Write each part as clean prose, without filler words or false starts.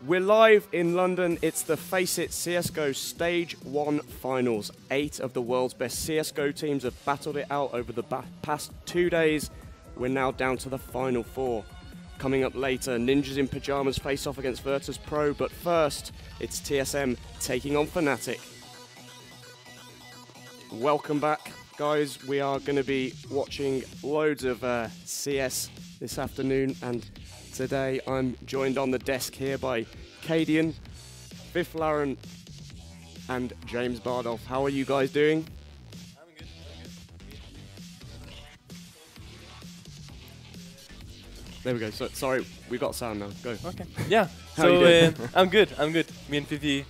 We're live in London. It's the FACEIT CSGO Stage 1 Finals. 8 of the world's best CSGO teams have battled it out over the past 2 days. We're now down to the final 4. Coming up later, Ninjas in Pyjamas face off against Virtus Pro, but first, it's TSM taking on Fnatic. Welcome back, guys. We are going to be watching loads of CS this afternoon, and today I'm joined on the desk here by Kajbjer, Fifth Laren, and James Bardolph. How are you guys doing? I'm good. There we go. So, sorry, we got sound now. Go. Okay. Yeah. How you doing? I'm good. Me and Fifi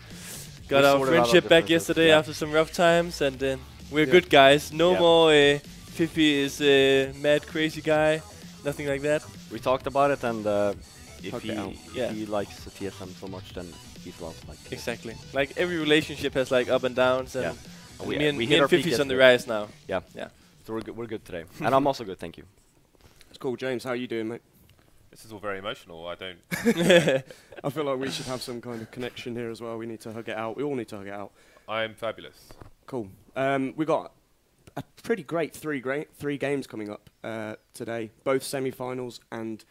got our friendship back yesterday after some rough times, and we're good guys. No more Fifi is a mad crazy guy. Nothing like that. We talked about it, and if he likes TSM so much, then he's well. Like exactly. Like every relationship has like up and downs, and me and Fifi's on the rise now. Yeah. So we're good today, and I'm also good. Thank you. It's cool, James. How are you doing, mate? This is all very emotional. I don't. I feel like we should have some kind of connection here as well. We need to hug it out. We all need to hug it out. I'm fabulous. Cool. We got a pretty great three games coming up today, both semi-finals and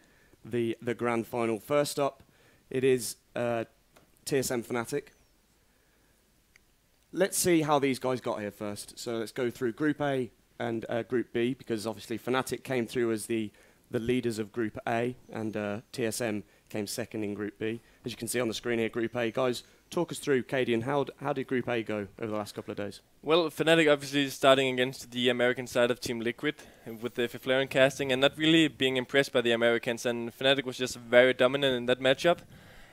the grand final. First up, it is TSM Fnatic. Let's see how these guys got here first. So let's go through Group A and Group B, because obviously Fnatic came through as the leaders of Group A, and TSM came second in Group B. As you can see on the screen here, Group A. Guys, talk us through, Kajbjer, how did Group A go over the last couple of days? Well, Fnatic obviously starting against the American side of Team Liquid with the Fifth Laren casting and not really being impressed by the Americans, and Fnatic was just very dominant in that matchup.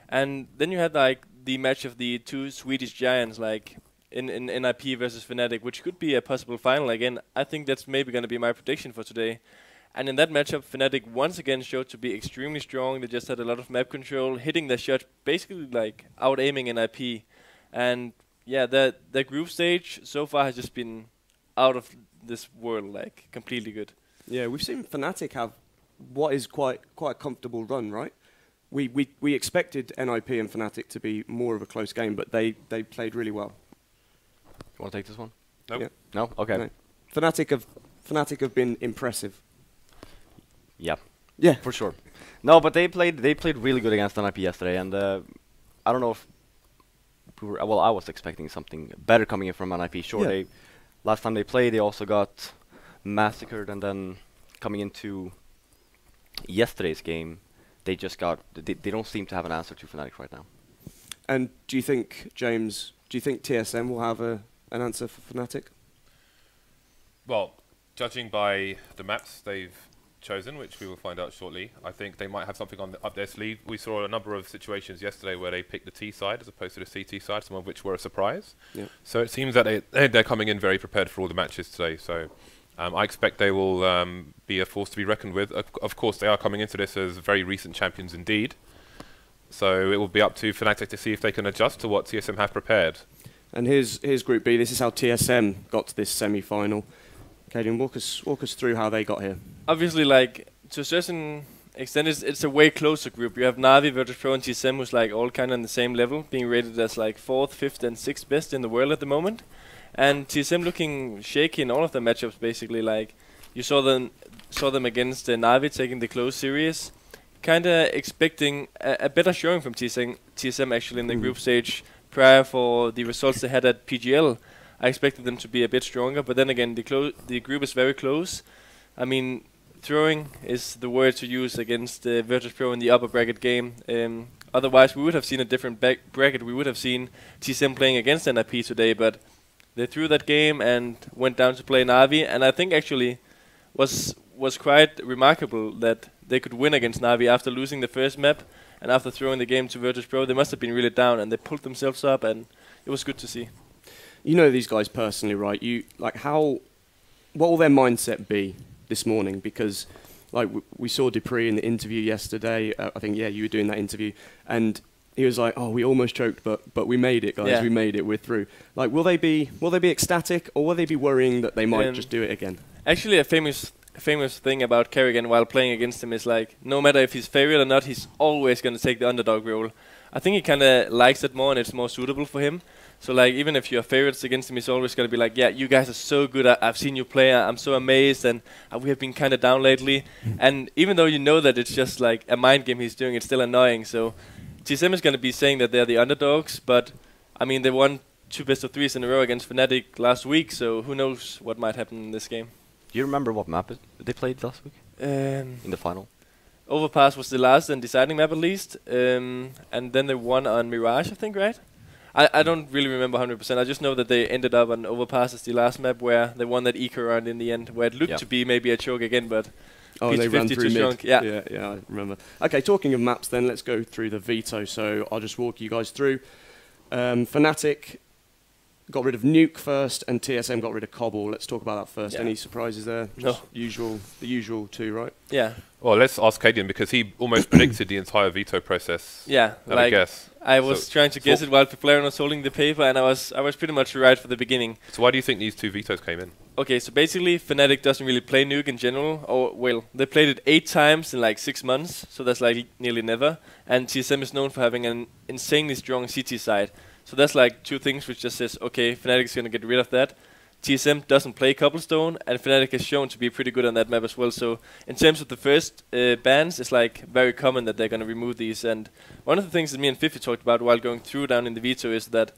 And then you had like the match of the two Swedish giants, like in NIP versus Fnatic, which could be a possible final again. I think that's maybe going to be my prediction for today. And in that matchup, Fnatic once again showed to be extremely strong. They just had a lot of map control, hitting their shot, basically like out-aiming NIP. And yeah, the group stage so far has just been out of this world, like completely good. Yeah, we've seen Fnatic have what is quite a comfortable run, right? We expected NIP and Fnatic to be more of a close game, but they played really well. You want to take this one? Nope. Yeah. No. Okay. No. Fnatic have been impressive. Yeah, for sure. No, but they played really good against NIP yesterday, and I don't know if we were, well, I was expecting something better coming in from NIP. Sure, they last time they played, they also got massacred, and then coming into yesterday's game, they just got they don't seem to have an answer to Fnatic right now. And do you think, James, TSM will have an answer for Fnatic? Well, judging by the maps they've chosen, which we will find out shortly, I think they might have something up their sleeve. We saw a number of situations yesterday where they picked the T side as opposed to the CT side, some of which were a surprise. Yeah. So it seems that they're coming in very prepared for all the matches today. So I expect they will be a force to be reckoned with. Of course, they are coming into this as very recent champions indeed. So it will be up to Fnatic to see if they can adjust to what TSM have prepared. And here's Group B. This is how TSM got to this semi-final. Kajbjer, walk us through how they got here. Obviously, like to a certain extent, it's a way closer group. You have Na'Vi, Virtus Pro, and TSM, who's like all kind of on the same level, being rated as like 4th, 5th, and 6th best in the world at the moment. And TSM looking shaky in all of the matchups. Basically, like you saw them against Na'Vi taking the close series, kind of expecting a better showing from TSM actually in the group stage prior for the results they had at PGL. I expected them to be a bit stronger, but then again, the group is very close. I mean, throwing is the word to use against Virtus Pro in the upper bracket game. Otherwise, we would have seen a different bracket. We would have seen TSM playing against NIP today, but they threw that game and went down to play Na'Vi, and I think actually was quite remarkable that they could win against Na'Vi after losing the first map and after throwing the game to Virtus Pro. They must have been really down, and they pulled themselves up, and it was good to see. You know these guys personally, right? What will their mindset be this morning? Because like we saw dupreeh in the interview yesterday. I think you were doing that interview, and he was like, "Oh, we almost choked, but we made it, guys. Yeah. We made it. We're through." Like, will they be ecstatic, or will they be worrying that they might just do it again? Actually, a famous famous thing about karrigan while playing against him is like, no matter if he's favorite or not, he's always going to take the underdog role. I think he kind of likes it more and it's more suitable for him. So like, even if you're favorites against him, he's always going to be like, yeah, you guys are so good. I've seen you play. I'm so amazed, and we have been kind of down lately. And even though you know that it's just like a mind game he's doing, it's still annoying. So TSM is going to be saying that they're the underdogs, but I mean, they won 2 best-of-3s in a row against Fnatic last week, so who knows what might happen in this game. Do you remember what map they played last week? In the final? Overpass was the last and deciding map at least, and then they won on Mirage, I think, right? I don't really remember 100%. I just know that they ended up on Overpass as the last map where they won that eco round in the end, where it looked to be maybe a choke again, but they ran through mid. Yeah, I remember. Okay, talking of maps then, let's go through the veto. So I'll just walk you guys through. Fnatic got rid of Nuke first, and TSM got rid of Cobble. Let's talk about that first. Yeah. Any surprises there? No. The usual two, right? Yeah. Well, let's ask Cajun because he almost predicted the entire veto process. Yeah, I guess. I was trying to guess it while Piflarian was holding the paper, and I was pretty much right for the beginning. So why do you think these 2 vetoes came in? Okay, so basically Fnatic doesn't really play Nuke in general, or well, they played it 8 times in like 6 months, so that's like nearly never. And TSM is known for having an insanely strong CT side. So that's like 2 things which just says, okay, Fnatic is going to get rid of that. TSM doesn't play Cobblestone, and Fnatic has shown to be pretty good on that map as well. So in terms of the first bans, it's like very common that they're going to remove these. And one of the things that me and Fifi talked about while going through down in the veto is that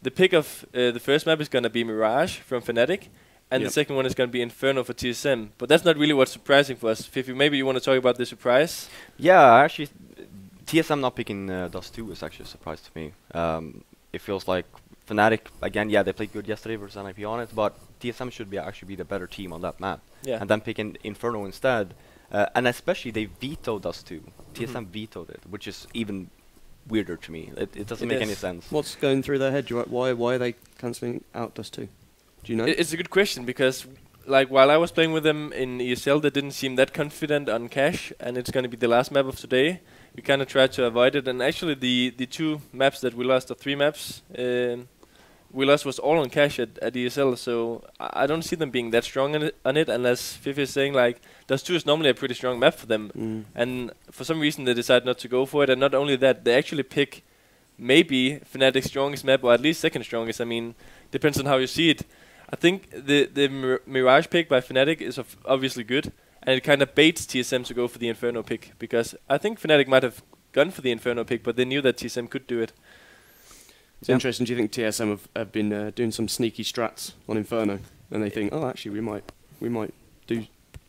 the pick of the first map is going to be Mirage from Fnatic, and the second one is going to be Inferno for TSM. But that's not really what's surprising for us. Fifi, maybe you want to talk about the surprise? Yeah, actually, TSM not picking Dust 2 is actually a surprise to me. It feels like Fnatic, again, yeah, they played good yesterday versus NIP on it, but TSM should actually be the better team on that map. Yeah. And then picking Inferno instead. And especially they vetoed Dust 2. TSM vetoed it, which is even weirder to me. It doesn't make any sense. What's going through their head? Why are they cancelling out Dust 2? Do you know? It's a good question, because like while I was playing with them in ESL, they didn't seem that confident on Cash, and it's going to be the last map of today. We kind of tried to avoid it, and actually the 2 maps that we lost, or 3 maps, we lost was all on Cash at ESL, so I don't see them being that strong on it, unless Fifi is saying like, Dust 2 is normally a pretty strong map for them, and for some reason they decide not to go for it, and not only that, they actually pick maybe Fnatic's strongest map, or at least second strongest. I mean, depends on how you see it. I think the Mirage pick by Fnatic is obviously good, and it kind of baits TSM to go for the Inferno pick, because I think Fnatic might have gone for the Inferno pick, but they knew that TSM could do it. It's interesting. Do you think TSM have been doing some sneaky strats on Inferno, and they think, oh, actually, we might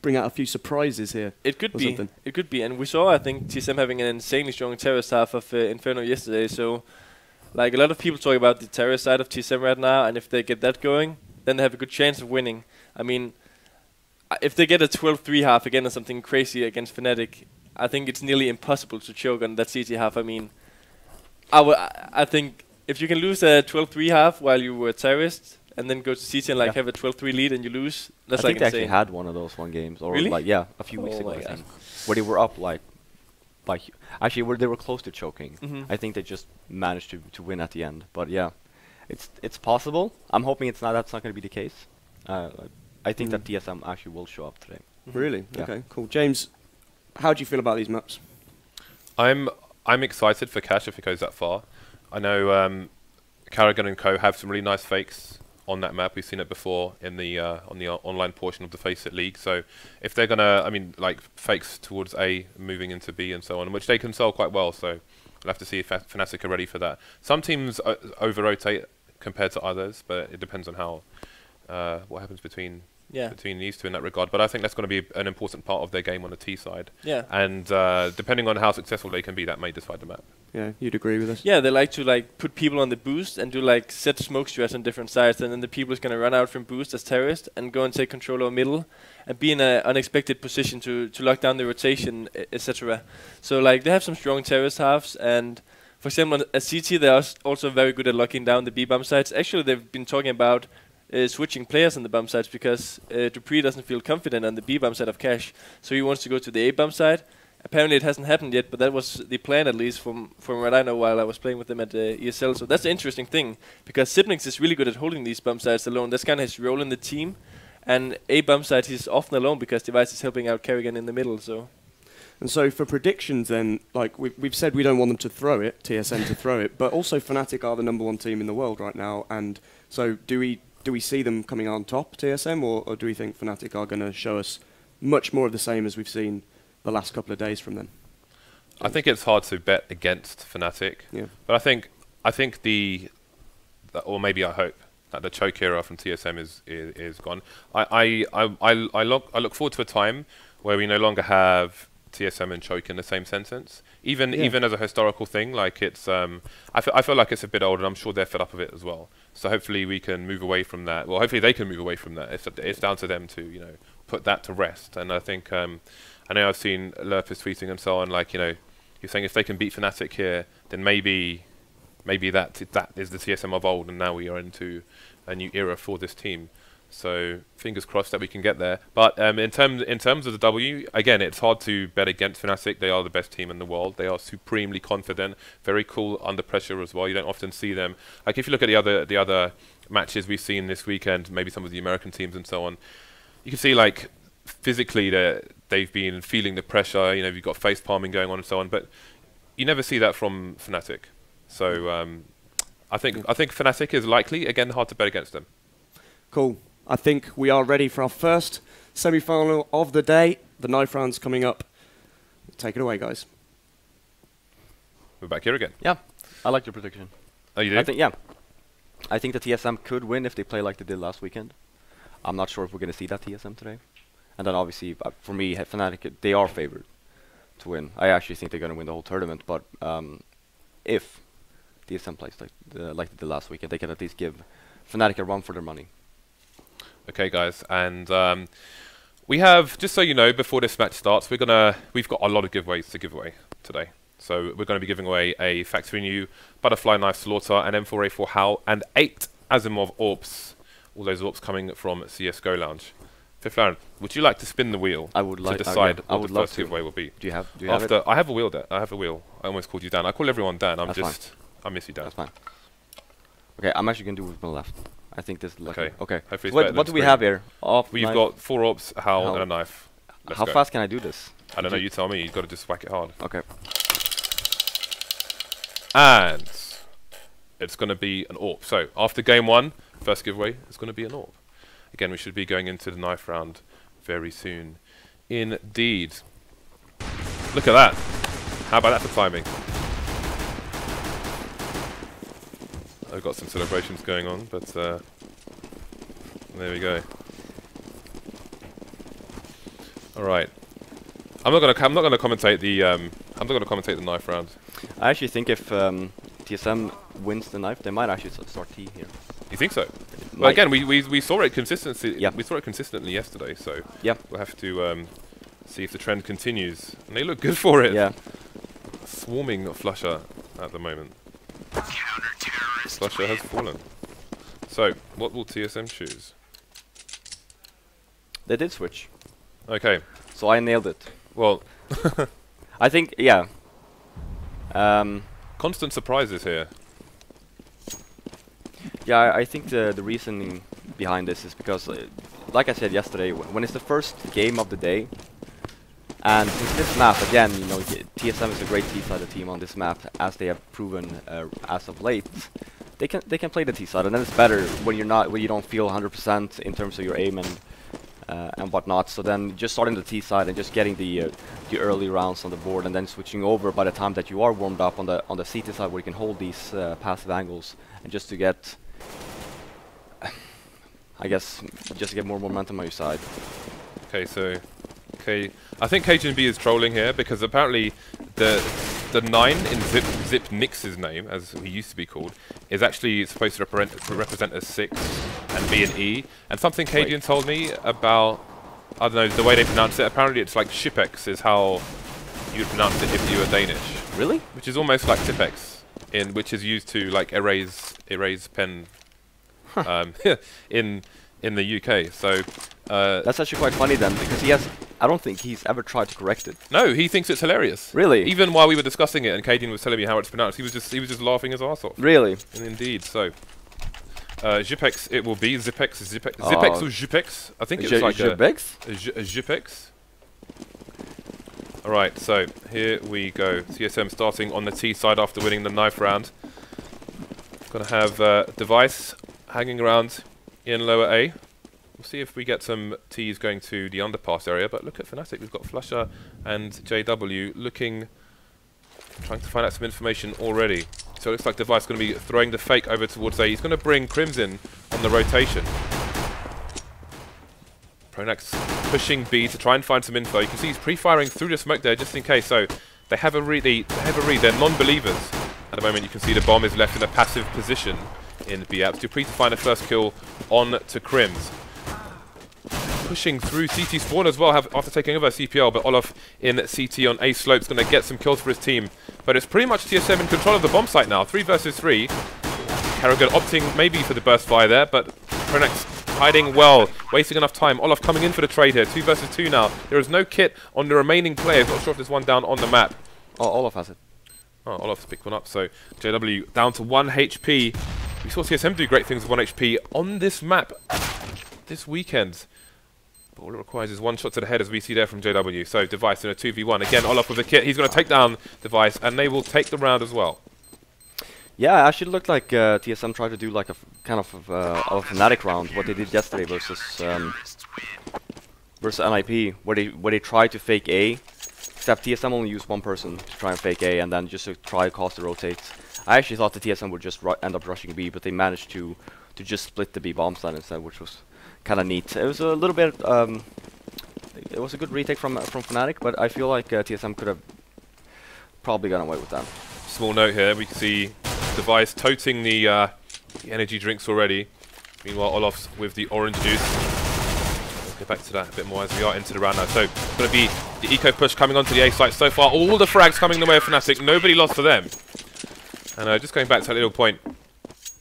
bring out a few surprises here? It could be. Something. It could be, and we saw, I think, TSM having an insanely strong terrorist half of Inferno yesterday. So, like, a lot of people talk about the terrorist side of TSM right now, and if they get that going, then they have a good chance of winning. I mean, if they get a 12-3 half again or something crazy against Fnatic, I think it's nearly impossible to choke on that CT half. I mean, I think if you can lose a 12-3 half while you were a terrorist, and then go to CT and like have a 12-3 lead and you lose, that's I like think they insane. actually had one of those one games, or really? like a few weeks ago, I think, where they were up like actually where they were close to choking. I think they just managed to win at the end. But yeah, it's possible. I'm hoping that's not going to be the case. I think that TSM actually will show up today. Really? Yeah. Okay, cool. James, how do you feel about these maps? I'm excited for Cash if it goes that far. I know karrigan and Co have some really nice fakes on that map. We've seen it before in the on the online portion of the FACEIT League. So if they're gonna, I mean, like fakes towards A, moving into B, and so on, which they can sell quite well. So we'll have to see if Fnatic are ready for that. Some teams over-rotate compared to others, but it depends on how what happens between these two in that regard. But I think that's going to be an important part of their game on the T side. Yeah. And depending on how successful they can be, that may decide the map. Yeah, you'd agree with us. Yeah, they like to like put people on the boost and do like set smoke strats on different sides, and then the people is gonna run out from boost as terrorists and go and take control of middle and be in an unexpected position to lock down the rotation, etc. So like they have some strong terrorist halves, and for example at CT they are also very good at locking down the B bump sites. Actually, they've been talking about switching players on the bump sides because dupreeh doesn't feel confident on the B bump side of Cash, so he wants to go to the A bump side. Apparently it hasn't happened yet, but that was the plan, at least from what I know while I was playing with them at ESL. So that's an interesting thing, because Siblings is really good at holding these bump sides alone. That's kind of his role in the team. And A bump side, he's often alone because Device is helping out karrigan in the middle. So. And so for predictions then, like we've said we don't want them to throw it, TSM to throw it, but also Fnatic are the #1 team in the world right now, and so do we see them coming on top, TSM, or do we think Fnatic are going to show us much more of the same as we've seen the last couple of days from them? I think it's hard to bet against Fnatic, but I think or maybe I hope that the choke era from TSM is gone. I look forward to a time where we no longer have TSM and choke in the same sentence, even as a historical thing. Like it's, I feel like it's a bit old, and I'm sure they're fed up of it as well. So hopefully we can move away from that. Well, hopefully they can move away from that. It's down to them to put that to rest. And I think I know I've seen Lerpus tweeting and so on. Like you're saying if they can beat Fnatic here, then maybe that is the TSM of old, and now we are into a new era for this team. So fingers crossed that we can get there. But in terms of the W, again, it's hard to bet against Fnatic. They are the best team in the world. They are supremely confident, very cool under pressure as well. You don't often see them. Like if you look at the other matches we've seen this weekend, maybe some of the American teams and so on, you can see like physically they've been feeling the pressure. You've got face palming going on and so on. But you never see that from Fnatic. So I think Fnatic is likely. Again, hard to bet against them. Cool. I think we are ready for our first semi-final of the day. The knife round's coming up. Take it away, guys. We're back here again. Yeah, I like your prediction. Oh, you do? I think the TSM could win if they play like they did last weekend. I'm not sure if we're going to see that TSM today. And then obviously, for me, Fnatic, they are favored to win. I actually think they're going to win the whole tournament. But if TSM plays like they did last weekend, they can at least give Fnatic a run for their money. Okay, guys, and we have, just so you know, before this match starts, we've got a lot of giveaways to give away today. So we're going to be giving away a Factory New Butterfly Knife Slaughter, an M4A4 Howl, and 8 Asimov AWPs. All those AWPs coming from CSGO Lounge. Fifth round, would you like to spin the wheel to decide what the first giveaway will be? Do you have it? I have a wheel, I have a wheel. I almost called you Dan. I call everyone Dan. I miss you, Dan. That's fine. Okay, I'm actually going to do it with my left. I think this is lucky. Okay. So what do we have here? We've got 4 AWPs, a Howl, and a knife. How fast can I do this? I don't know. You tell me. You've got to just whack it hard. Okay. And it's going to be an AWP. So after game 1, first giveaway, it's going to be an AWP. Again, we should be going into the knife round very soon. Indeed. Look at that. How about that for timing? I've got some celebrations going on, but there we go. All right. I'm not gonna commentate the knife round. I actually think if TSM wins the knife, they might actually start T here. You think so? Well, again, we saw it consistently. Yeah. We saw it consistently yesterday, so yeah, we'll have to see if the trend continues. And they look good for it. Yeah. Swarming flusha at the moment. Flusha has fallen. So, what will TSM choose? They did switch. Okay. So I nailed it. Well, I think, yeah. Constant surprises here. Yeah, I think the reasoning behind this is because, like I said yesterday, when it's the first game of the day, and since this map, again, TSM is a great T-sided team on this map, as they have proven as of late. They can play the T-side, and then it's better when you don't feel 100% in terms of your aim and whatnot. So then just starting the T-side and just getting the early rounds on the board, and then switching over by the time that you are warmed up on the CT side, where you can hold these passive angles, and just to get, I guess, just to get more momentum on your side. Okay, so I think cajunb is trolling here, because apparently the 9 in Zip Nix's name, as he used to be called, is actually supposed to represent a 6 and be an E. And something Cajun told me about, I don't know, the way they pronounce it. Apparently it's like Shipex is how you would pronounce it if you were Danish. Really? Which is almost like Tipex, which is used to like erase pen in the UK. So that's actually quite funny then, because I don't think he's ever tried to correct it. No, he thinks it's hilarious. Really? Even while we were discussing it and Cajun was telling me how it's pronounced, he was just laughing his arse off. Really? And indeed, so Zipex it will be. Zipex or Zipex? I think it's like Zipex? a Zipex. Alright, so here we go. TSM starting on the T side after winning the knife round. Gonna have Device hanging around in lower A. We'll see if we get some T's going to the underpass area, but look at Fnatic. We've got flusha and JW looking, trying to find out some information already. So it looks like Device going to be throwing the fake over towards A. He's going to bring KRIMZ in on the rotation. pronax pushing B to try and find some info. You can see he's pre-firing through the smoke there just in case. So they have a read. They're non-believers. At the moment, you can see the bomb is left in a passive position in B apps. dupreeh to find a first kill on to KRIMZ. Pushing through CT spawn as well after taking over CPL, but Olof in CT on A slope is going to get some kills for his team. But it's pretty much TSM in control of the bomb site now. 3 versus 3. karrigan opting maybe for the burst fire there, but pronax hiding well, wasting enough time. Olof coming in for the trade here. 2 versus 2 now. There is no kit on the remaining players. Not sure if there's one down on the map. Oh, Olof has it. Oh, Olof's picked one up. So JW down to 1 HP. We saw TSM do great things with 1 HP on this map this weekend. But all it requires is 1 shot to the head, as we see there from JW. So Device in a 2v1. Again, Olof with a kit. He's going to take down Device, and they will take the round as well. Yeah, it actually looked like TSM tried to do like a kind of a Fnatic round, what they did yesterday versus NIP, where they tried to fake A, except TSM only used 1 person to try and fake A, and then just to try to cause the rotates. I actually thought the TSM would just end up rushing B, but they managed to just split the B bomb side instead, which was kind of neat. It was a little bit, it was a good retake from Fnatic, but I feel like TSM could have probably gone away with that. Small note here, we can see Device toting the energy drinks already. Meanwhile, Olof's with the orange juice. We'll get back to that a bit more as we are into the round now. So, it's going to be the eco push coming onto the A site so far. All the frags coming the way of Fnatic. Nobody lost to them. And just going back to that little point,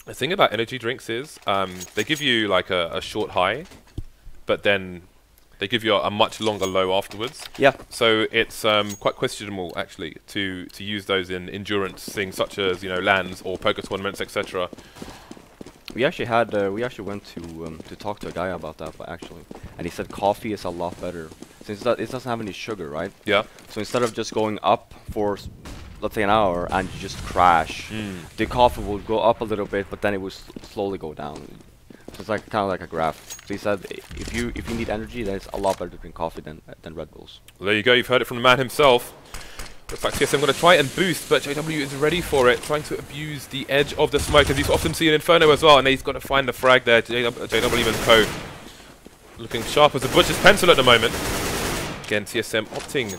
the thing about energy drinks is they give you like a short high, but then they give you a much longer low afterwards. Yeah. So it's quite questionable actually to use those in endurance things such as LANs or poker tournaments, etc. We actually went to talk to a guy about that actually, and he said coffee is a lot better since it doesn't have any sugar, right? Yeah. So instead of just going up for let's say an hour and you just crash, the coffee will go up a little bit, but then it will slowly go down. So it's like kind of like a graph. So he said if you need energy, then it's a lot better to drink coffee than Red Bulls. Well, there you go. You've heard it from the man himself. Looks like TSM going to try and boost, but JW is ready for it, trying to abuse the edge of the smoke, as he's often seen in Inferno as well, and he's got to find the frag there. JW and Co. looking sharp as a butcher's pencil at the moment. Again, TSM opting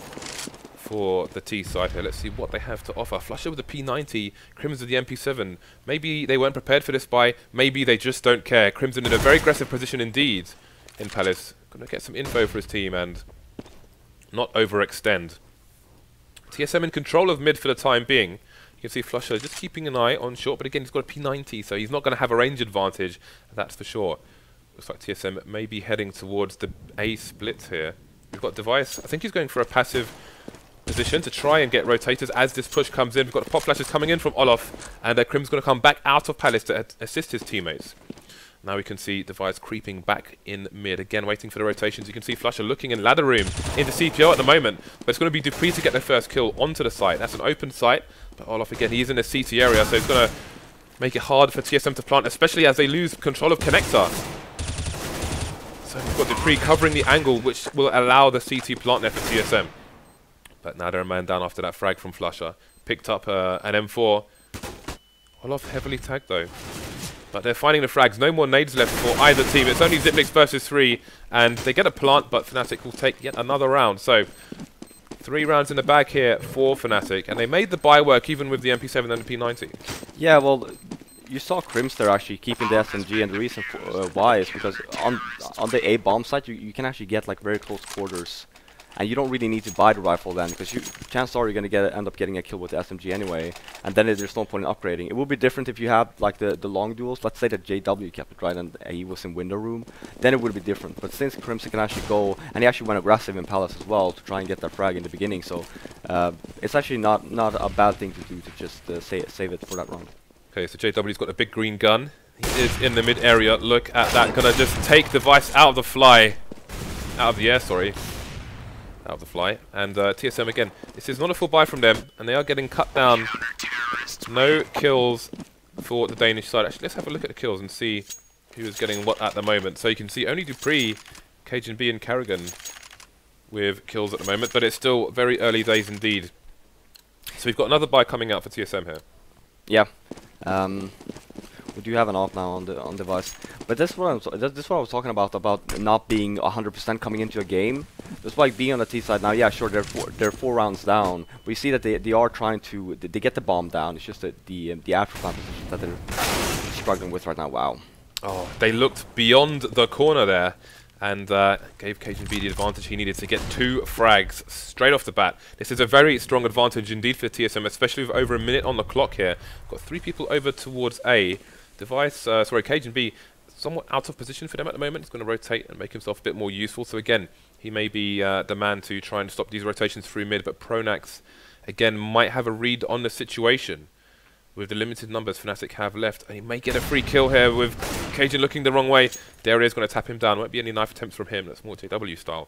for the T side here. Let's see what they have to offer. flusha with the P90, KRIMZ with the MP7. Maybe they weren't prepared for this buy, maybe they just don't care. KRIMZ in a very aggressive position indeed in Palace. Gonna get some info for his team and not overextend. TSM in control of mid for the time being. You can see flusha just keeping an eye on short, but again he's got a P90, so he's not going to have a range advantage, that's for sure. Looks like TSM may be heading towards the A split here. We've got Device. I think he's going for a passive position to try and get rotators as this push comes in. We've got the pop flashes coming in from Olof, and KRIMZ going to come back out of Palace to assist his teammates. Now we can see Device creeping back in mid, again waiting for the rotations. You can see flusha looking in ladder room into CPO at the moment, but it's going to be dupreeh to get their first kill onto the site. That's an open site, but Olof again, he is in the CT area, so it's going to make it hard for TSM to plant, especially as they lose control of connector. So we've got dupreeh covering the angle, which will allow the CT plant there for TSM. But now they're a man down after that frag from flusha. Picked up an M4. Olof heavily tagged though. But they're finding the frags. No more nades left for either team. It's only Zipnix versus 3. And they get a plant, but Fnatic will take yet another round. So 3 rounds in the bag here for Fnatic. And they made the buy work even with the MP7 and the P90. Yeah, well, you saw KRIMZ there actually keeping the SMG, and the reason for, why is because on the A bomb site you can actually get like very close quarters, and you don't really need to buy the rifle then, because chances are you're going to end up getting a kill with the SMG anyway, and then there's no point in upgrading. It would be different if you had like the long duels. Let's say that JW kept it right and he was in window room, then it would be different. But since KRIMZ can actually go, and he actually went aggressive in Palace as well to try and get that frag in the beginning, so it's actually not a bad thing to do to just save it for that round. Okay, so JW's got a big green gun. He is in the mid area. Look at that. Gonna just take device out of the fly. Out of the air, sorry. Out of the fly. And TSM again. This is not a full buy from them, and they are getting cut down. No kills for the Danish side. Actually, let's have a look at the kills and see who is getting what at the moment. So you can see only dupreeh, cajunb and karrigan with kills at the moment, but it's still very early days indeed. So we've got another buy coming out for TSM here. Yeah. We do have an off now on device, but that's what I was talking about not being 100% coming into a game. Despite being on the T side now, yeah, sure, they're 4 rounds down. We see that they are trying to they get the bomb down. It's just that the afterplan position that they're struggling with right now. Wow. Oh, they looked beyond the corner there and gave cajunb the advantage he needed to get 2 frags straight off the bat. This is a very strong advantage indeed for TSM, especially with over a minute on the clock here. Got 3 people over towards A. cajunb, somewhat out of position for them at the moment. He's going to rotate and make himself a bit more useful. So again, he may be the man to try and stop these rotations through mid, but pronax, again, might have a read on the situation with the limited numbers Fnatic have left. And he may get a free kill here with Cajun looking the wrong way. There he is, going to tap him down. Won't be any knife attempts from him. That's more JW style.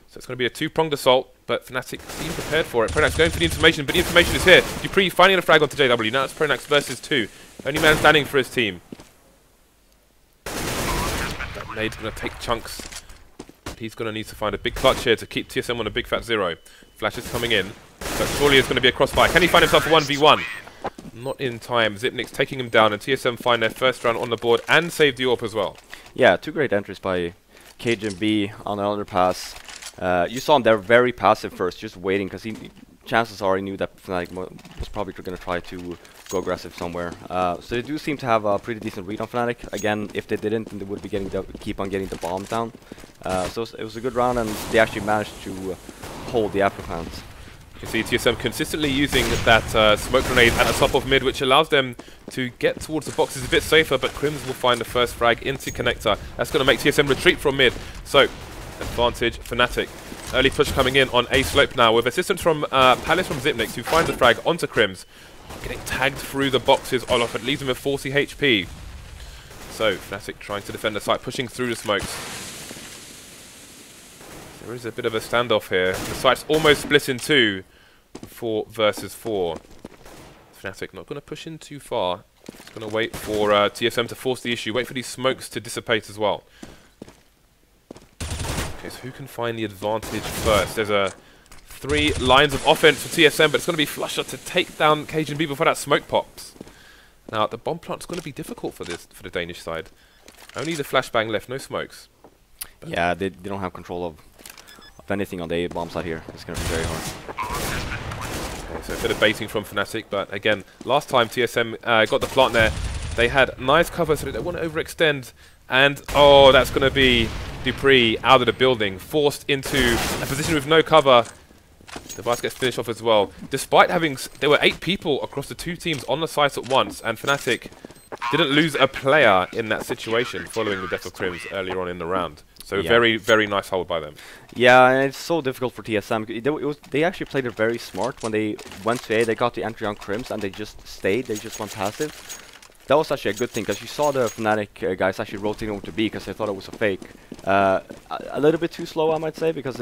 So it's going to be a 2-pronged assault, but Fnatic seem prepared for it. pronax going for the information, but the information is here. dupreeh finding a frag onto JW. Now it's pronax versus 2. Only man standing for his team. That nade's going to take chunks. He's going to need to find a big clutch here to keep TSM on a big fat 0. Flash is coming in, but surely it's going to be a crossfire. Can he find himself a 1v1? Not in time. Xyp9x taking him down, and TSM find their first round on the board and save the AWP as well. Yeah, 2 great entries by cajunb on the underpass. You saw him there very passive first, just waiting, because chances are he knew that Fnatic was probably going to try to go aggressive somewhere. So they do seem to have a pretty decent read on Fnatic. Again, if they didn't, then they would be keep on getting the bombs down. So it was a good round, and they actually managed to hold the afterplans. You can see TSM consistently using that smoke grenade at the top of mid, which allows them to get towards the boxes a bit safer, but KRIMZ will find the first frag into connector. That's going to make TSM retreat from mid. So, advantage Fnatic. Early push coming in on A slope now with assistance from Palace from Xyp9x, who finds the frag onto KRIMZ. Getting tagged through the boxes, Olof. It leaves him with 40 HP. So, Fnatic trying to defend the site, pushing through the smokes. There is a bit of a standoff here. The site's almost split in 2. 4 versus 4. Fnatic not going to push in too far. It's going to wait for TSM to force the issue. Wait for these smokes to dissipate as well. Okay, so who can find the advantage first? There's 3 lines of offense for TSM, but it's going to be flusha to take down cajunb before that smoke pops. Now, the bomb plant's going to be difficult for the Danish side. Only the flashbang left, no smokes. But yeah, they don't have control of anything on the A bomb side here. It's going to be very hard. Okay, so a bit of baiting from Fnatic, but again, last time TSM got the plant there, they had nice cover, so they don't want to overextend. And, oh, that's going to be dupreeh out of the building, forced into a position with no cover. Device gets finished off as well. Despite having, there were 8 people across the 2 teams on the site at once, and Fnatic didn't lose a player in that situation following the death of KRIMZ earlier on in the round. So yeah, very, very nice hold by them. Yeah, and it's so difficult for TSM. They actually played it very smart. When they went to A, they got the entry on KRIMZ, and they just stayed. They just went passive. That was actually a good thing, because you saw the Fnatic guys actually rotating over to B, because they thought it was a fake. A little bit too slow, I might say, because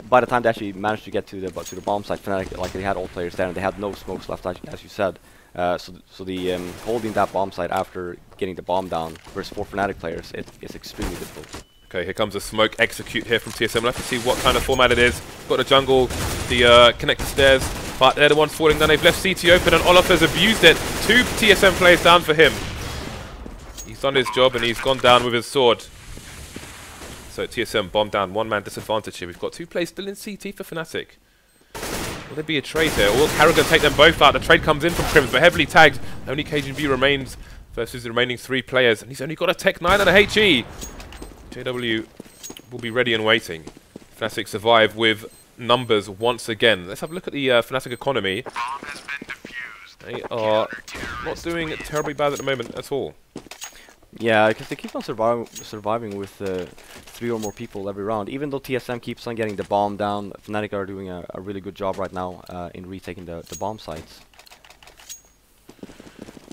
by the time they actually managed to get to the bomb site, Fnatic, like, they had all players there, and they had no smokes left, as you said. So the holding that bomb site after getting the bomb down versus 4 Fnatic players, it's extremely difficult. Okay, here comes a smoke execute here from TSM. We'll have to see what kind of format it is. Got the jungle, the connector stairs, but they're the ones falling down. They've left CT open, and Olof has abused it. 2 TSM players down for him. He's done his job, and he's gone down with his sword. So TSM bomb down, 1-man disadvantage here. We've got 2 players still in CT for Fnatic. Will there be a trade here? Or will karrigan take them both out? The trade comes in from KRIMZ, but heavily tagged. Only cajunb remains versus the remaining 3 players, and he's only got a Tech 9 and a HE. JW will be ready and waiting. Fnatic survive with numbers once again. Let's have a look at the Fnatic economy. They are not doing terribly bad at the moment at all. Yeah, because they keep on surviving with 3 or more people every round. Even though TSM keeps on getting the bomb down, Fnatic are doing a really good job right now in retaking the bomb sites.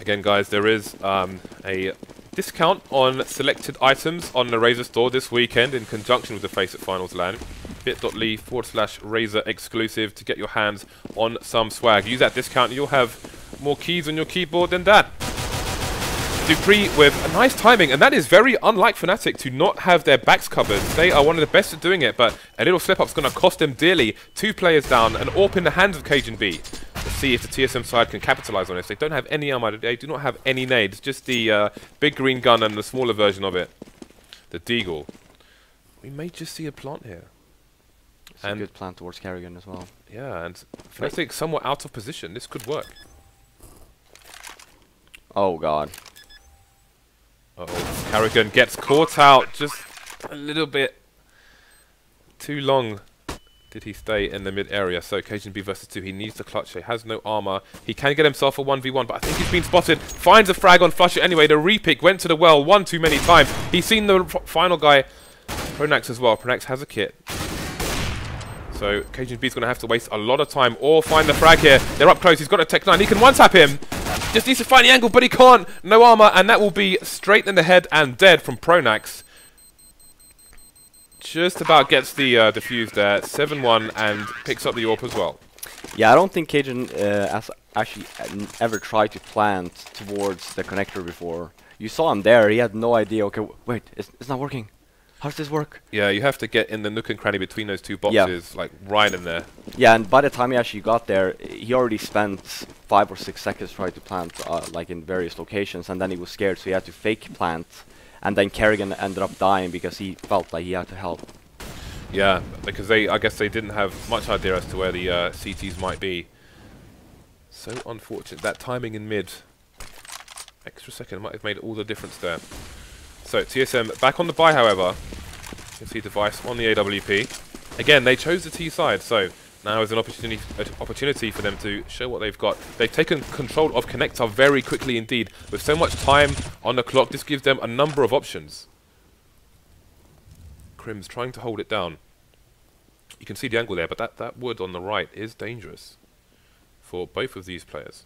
Again, guys, there is a discount on selected items on the Razer store this weekend in conjunction with the FACEIT Finals LAN. bit.ly/Razer exclusive to get your hands on some swag. Use that discount and you'll have more keys on your keyboard than that. dupreeh with a nice timing, and that is very unlike Fnatic to not have their backs covered. They are one of the best at doing it, but a little slip-up is going to cost them dearly. 2 players down, an AWP in the hands of cajunb. Let's see if the TSM side can capitalize on this. They don't have any armor, they do not have any nades, just the big green gun and the smaller version of it, the Deagle. We may just see a plant here. It's a good plant towards karrigan as well. Yeah, and Fnatic somewhat out of position. This could work. Oh god. Uh-oh, karrigan gets caught out just a little bit too long. Did he stay in the mid area? So cajunb versus 2, he needs to clutch. He has no armor. He can get himself a 1v1, but I think he's been spotted. Finds a frag on flusha anyway. The repick went to the well one too many times. He's seen the final guy, pronax as well. Pronax has a kit. So cajunb is going to have to waste a lot of time or find the frag here. They're up close. He's got a Tech 9. He can one-tap him. Just needs to find the angle, but he can't. No armor, and that will be straight in the head and dead from pronax. Just about gets the defuse there. 7-1 and picks up the AWP as well. Yeah, I don't think cajun has actually ever tried to plant towards the connector before. You saw him there. He had no idea. Okay, wait, it's not working. How does this work? Yeah, you have to get in the nook and cranny between those two boxes, like right in there. Yeah, and by the time he actually got there, he already spent 5 or 6 seconds trying to plant, like in various locations, and then he was scared, so he had to fake plant. And then karrigan ended up dying because he felt like he had to help. Yeah, because I guess they didn't have much idea as to where the CTs might be. So unfortunate. That timing in mid, extra second, might have made all the difference there. So TSM back on the buy, however. You can see device on the AWP. Again, they chose the T side, so now is an opportunity for them to show what they've got. They've taken control of connector very quickly indeed. With so much time on the clock, this gives them a number of options. KRIMZ trying to hold it down. You can see the angle there, but that wood on the right is dangerous for both of these players.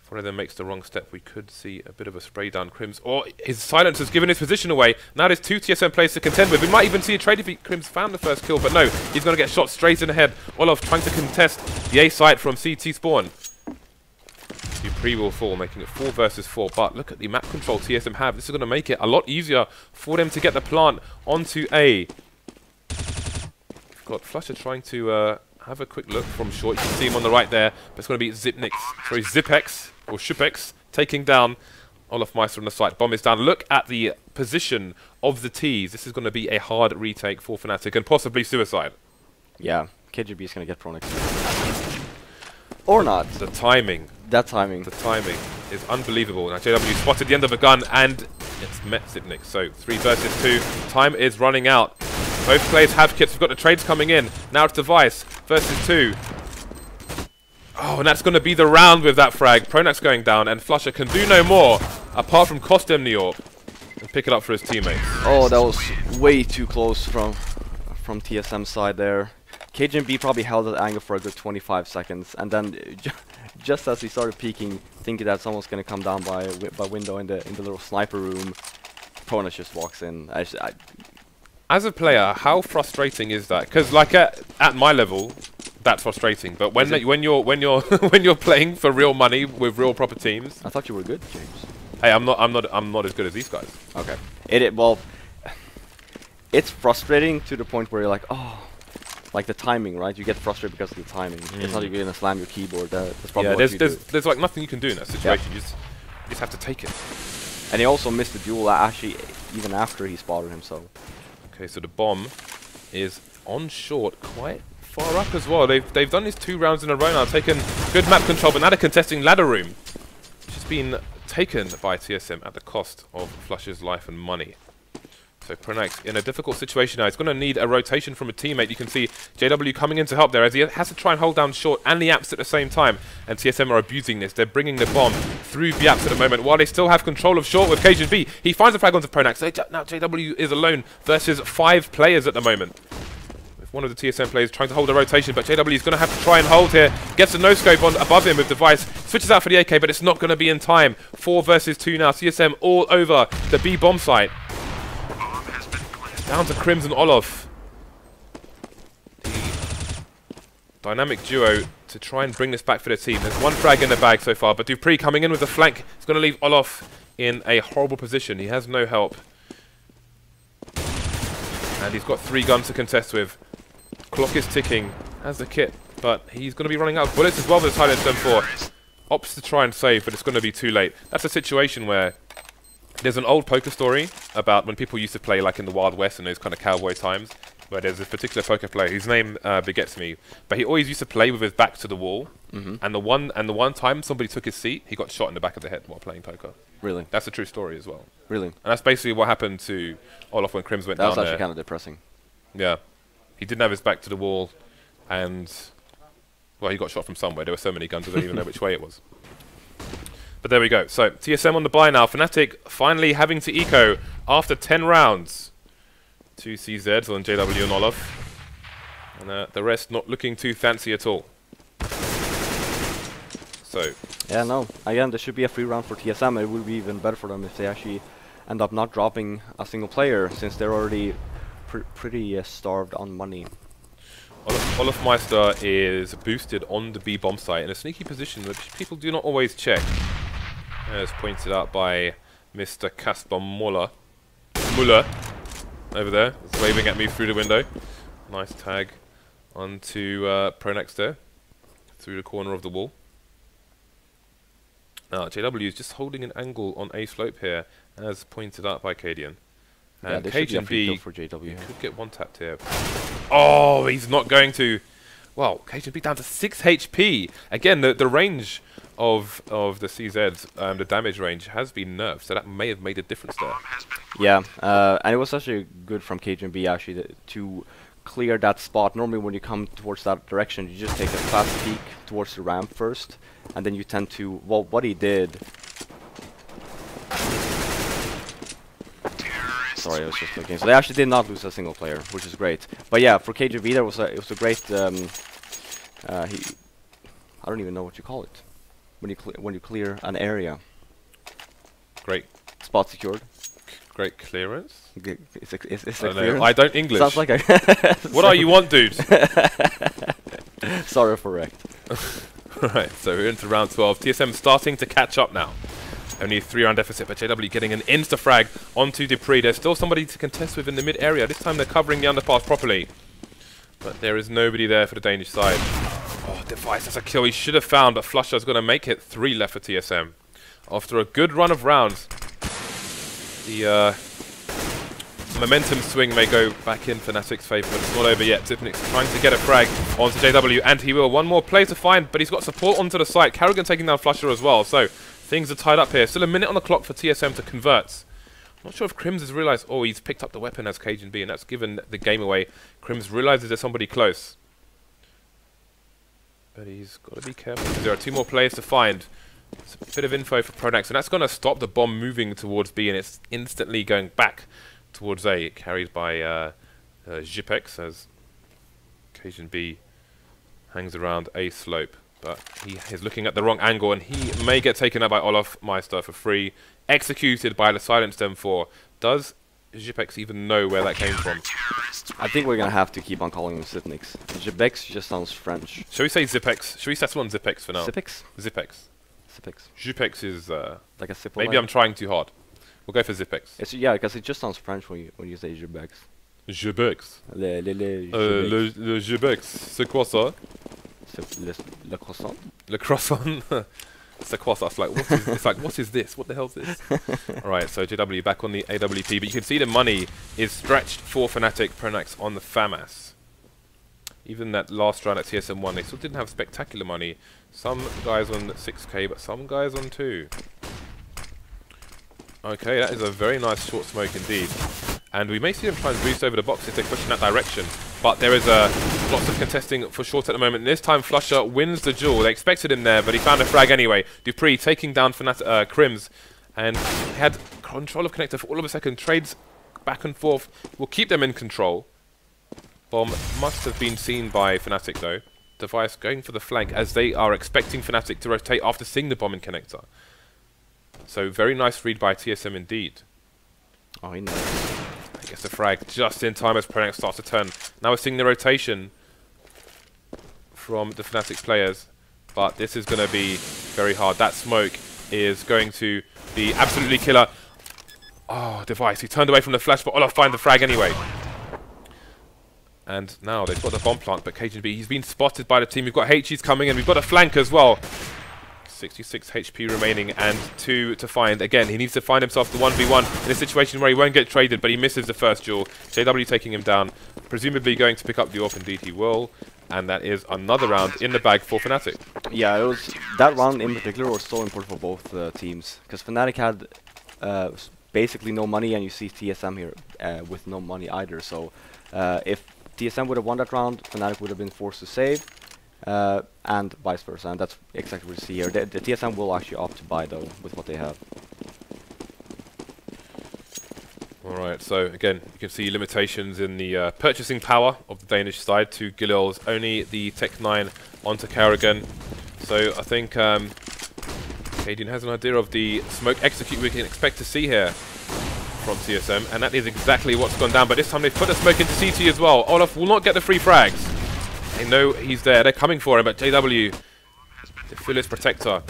If one of them makes the wrong step, we could see a bit of a spray down KRIMZ. Or his silence has given his position away. Now there's 2 TSM players to contend with. We might even see a trade if KRIMZ found the first kill, but no, he's going to get shot straight in the head. Olof trying to contest the A site from CT spawn. dupreeh will fall, making it 4 versus 4. But look at the map control TSM have. This is going to make it a lot easier for them to get the plant onto A. We've got flusha trying to have a quick look from short. You can see him on the right there, but it's going to be Zipex, or Shupex, taking down olofmeister on the site. Bomb is down. Look at the position of the T's. This is going to be a hard retake for Fnatic and possibly suicide. Yeah, kajunb is going to get pronax. Or not. The timing. That timing. The timing is unbelievable. Now JW spotted the end of a gun and it's met Zipex. So 3 versus 2. Time is running out. Both players have kits. We've got the trades coming in. Now it's device versus 2. Oh, and that's going to be the round with that frag. pronax going down, and flusha can do no more apart from cost him the AWP and pick it up for his teammates. Oh, that was way too close from TSM side there. kajunb probably held that angle for a good 25 seconds, and then just as he started peeking, thinking that someone's going to come down by window in the little sniper room, pronax just walks in. As a player, how frustrating is that? Because like at my level, that's frustrating. But when you're playing for real money with real proper teams, I thought you were good, James. Hey, I'm not as good as these guys. Okay. Well, it's frustrating to the point where you're like, oh, like the timing, right? You get frustrated because of the timing. It's not like you're gonna slam your keyboard. That's probably what you do. There's like nothing you can do in that situation. You just have to take it. And he also missed the duel actually even after he spotted him. So. Okay, so the bomb is on short, quite far up as well. They've done this 2 rounds in a row now, taken good map control, but now they're contesting ladder room, which has been taken by TSM at the cost of flusha's life and money. So pronax in a difficult situation now. He's going to need a rotation from a teammate. You can see JW coming in to help there as he has to try and hold down short and the apps at the same time. And TSM are abusing this. They're bringing the bomb through the apps at the moment while they still have control of short with cajunb. He finds a frag onto pronax. Now JW is alone versus 5 players at the moment. one of the TSM players trying to hold a rotation, but JW is going to have to try and hold here. Gets a no-scope on above him with Device. Switches out for the AK, but it's not going to be in time. 4 versus 2 now. TSM all over the B bomb site. Down to KRIMZ and Olof. The dynamic duo to try and bring this back for the team. There's 1 frag in the bag so far, but dupreeh coming in with the flank. It's going to leave Olof in a horrible position. He has no help. And he's got 3 guns to contest with. Clock is ticking. Has the kit, but he's going to be running out of bullets as well with the silence M4. Opts to try and save, but it's going to be too late. That's a situation where there's an old poker story about when people used to play like in the Wild West and those kind of cowboy times, where there's this particular poker player whose name begets me, but he always used to play with his back to the wall. And the one time somebody took his seat, he got shot in the back of the head while playing poker. Really? That's a true story as well. Really? And that's basically what happened to Olof when KRIMZ went down there. That was actually kind of depressing. Yeah. He didn't have his back to the wall, and, well, he got shot from somewhere. There were so many guns, I don't even know which way it was. But there we go. So, TSM on the buy now. Fnatic finally having to eco after 10 rounds. 2 CZs on JW and Olof. And the rest not looking too fancy at all. So. Yeah, no. Again, there should be a free round for TSM. It would be even better for them if they actually end up not dropping a single player, since they're already pretty starved on money. Olofmeister is boosted on the B bomb site in a sneaky position which people do not always check. As pointed out by Mr. Kasper Muller over there. He's waving at me through the window. Nice tag onto pronax there, through the corner of the wall. Now JW is just holding an angle on A slope here, as pointed out by Cadian. And yeah, cajunb for JW could get 1 tapped here. Oh, he's not going to. Well, cajunb down to 6 HP. Again, the range of the CZs, the damage range has been nerfed, so that may have made a difference there. Yeah, and it was actually good from cajunb actually to clear that spot. Normally when you come towards that direction, you just take a fast peek towards the ramp first, and then you tend to, well, what he did. Sorry, I was just looking. So they actually did not lose a single player, which is great. But yeah, for cajunb it was a great. I don't even know what you call it when you clear an area. Great. Spot secured. Great clearance. It's I don't know. I don't English. Sounds like a what are you want, dude? Sorry for wrecked. Right, so we're into round 12. TSM starting to catch up now. Only a 3-round deficit, but JW getting an insta-frag onto dupreeh. There's still somebody to contest with in the mid-area. This time they're covering the underpass properly. But there is nobody there for the Danish side. Oh, Device, that's a kill he should have found, but flusha's going to make it. 3 left for TSM. After a good run of rounds, the momentum swing may go back in Fnatic's favour, but it's not over yet. Zipnik's trying to get a frag onto JW, and he will. 1 more play to find, but he's got support onto the site. karrigan taking down flusha as well, so things are tied up here. Still a minute on the clock for TSM to convert. Not sure if KRIMZ has realised, oh, he's picked up the weapon as cajunb, and that's given the game away. KRIMZ realises there's somebody close. But he's got to be careful, because there are 2 more players to find. It's a bit of info for pronax, and that's going to stop the bomb moving towards B, and it's instantly going back towards A, carried by Jipex, as cajunb hangs around A slope. But he is looking at the wrong angle, and he may get taken out by olofmeister for free. Executed by the silenced M4. Does Jipex even know where that came from? I think we're gonna have to keep on calling him Zipnix. Jipex just sounds French. Shall we say Zipex? Shall we settle on Zipex for now? Zipex? Zipex. Zipex. Jipex is like a sip. maybe I'm trying too hard. We'll go for Zipex. It's, yeah, because it just sounds French when you say Jipex. Jipex. Le Jipex. C'est quoi ça? Le croissant. Le croissant. It's a croissant. It's like, what is this? What the hell is this? Alright, so JW back on the AWP, but you can see the money is stretched for Fnatic pronax on the FAMAS. Even that last round at TSM 1, they still didn't have spectacular money. Some guys on 6k, but some guys on 2. Okay, that is a very nice short smoke indeed. And we may see them try and boost over the box if they push in that direction. But there is lots of contesting for short at the moment. And this time flusha wins the duel. They expected him there, but he found a frag anyway. dupreeh taking down KRIMZ. And he had control of connector for all of a second. Trades back and forth. Will keep them in control. Bomb must have been seen by Fnatic though. Device going for the flank as they are expecting Fnatic to rotate after seeing the bomb in connector. So very nice read by TSM indeed. Oh, he knows. I guess the frag just in time as pronax starts to turn. Now we're seeing the rotation from the Fnatic players, but this is going to be very hard. That smoke is going to be absolutely killer. Oh, Device, he turned away from the flash, but Olof find the frag anyway. And now they've got the bomb plant, but cajunb, he's been spotted by the team. We've got HGs coming in, we've got a flank as well. 66 HP remaining and 2 to find. Again, he needs to find himself the 1v1 in a situation where he won't get traded, but he misses the first duel. JW taking him down, presumably going to pick up the AWP. Indeed he will. And that is another round in the bag for Fnatic. Yeah, it was that round in particular was so important for both teams, because Fnatic had basically no money, and you see TSM here with no money either. So if TSM would have won that round, Fnatic would have been forced to save, and vice versa. And that's exactly what we see here. The TSM will actually opt to buy though with what they have. Alright, so again, you can see limitations in the purchasing power of the Danish side. 2 Gilils, only the Tech 9 onto karrigan. So I think Cadian has an idea of the smoke execute we can expect to see here from TSM, and that is exactly what's gone down. But this time they've put the smoke into CT as well. Olof will not get the free frags. They know he's there, they're coming for him, but JW, the Phyllis Protector,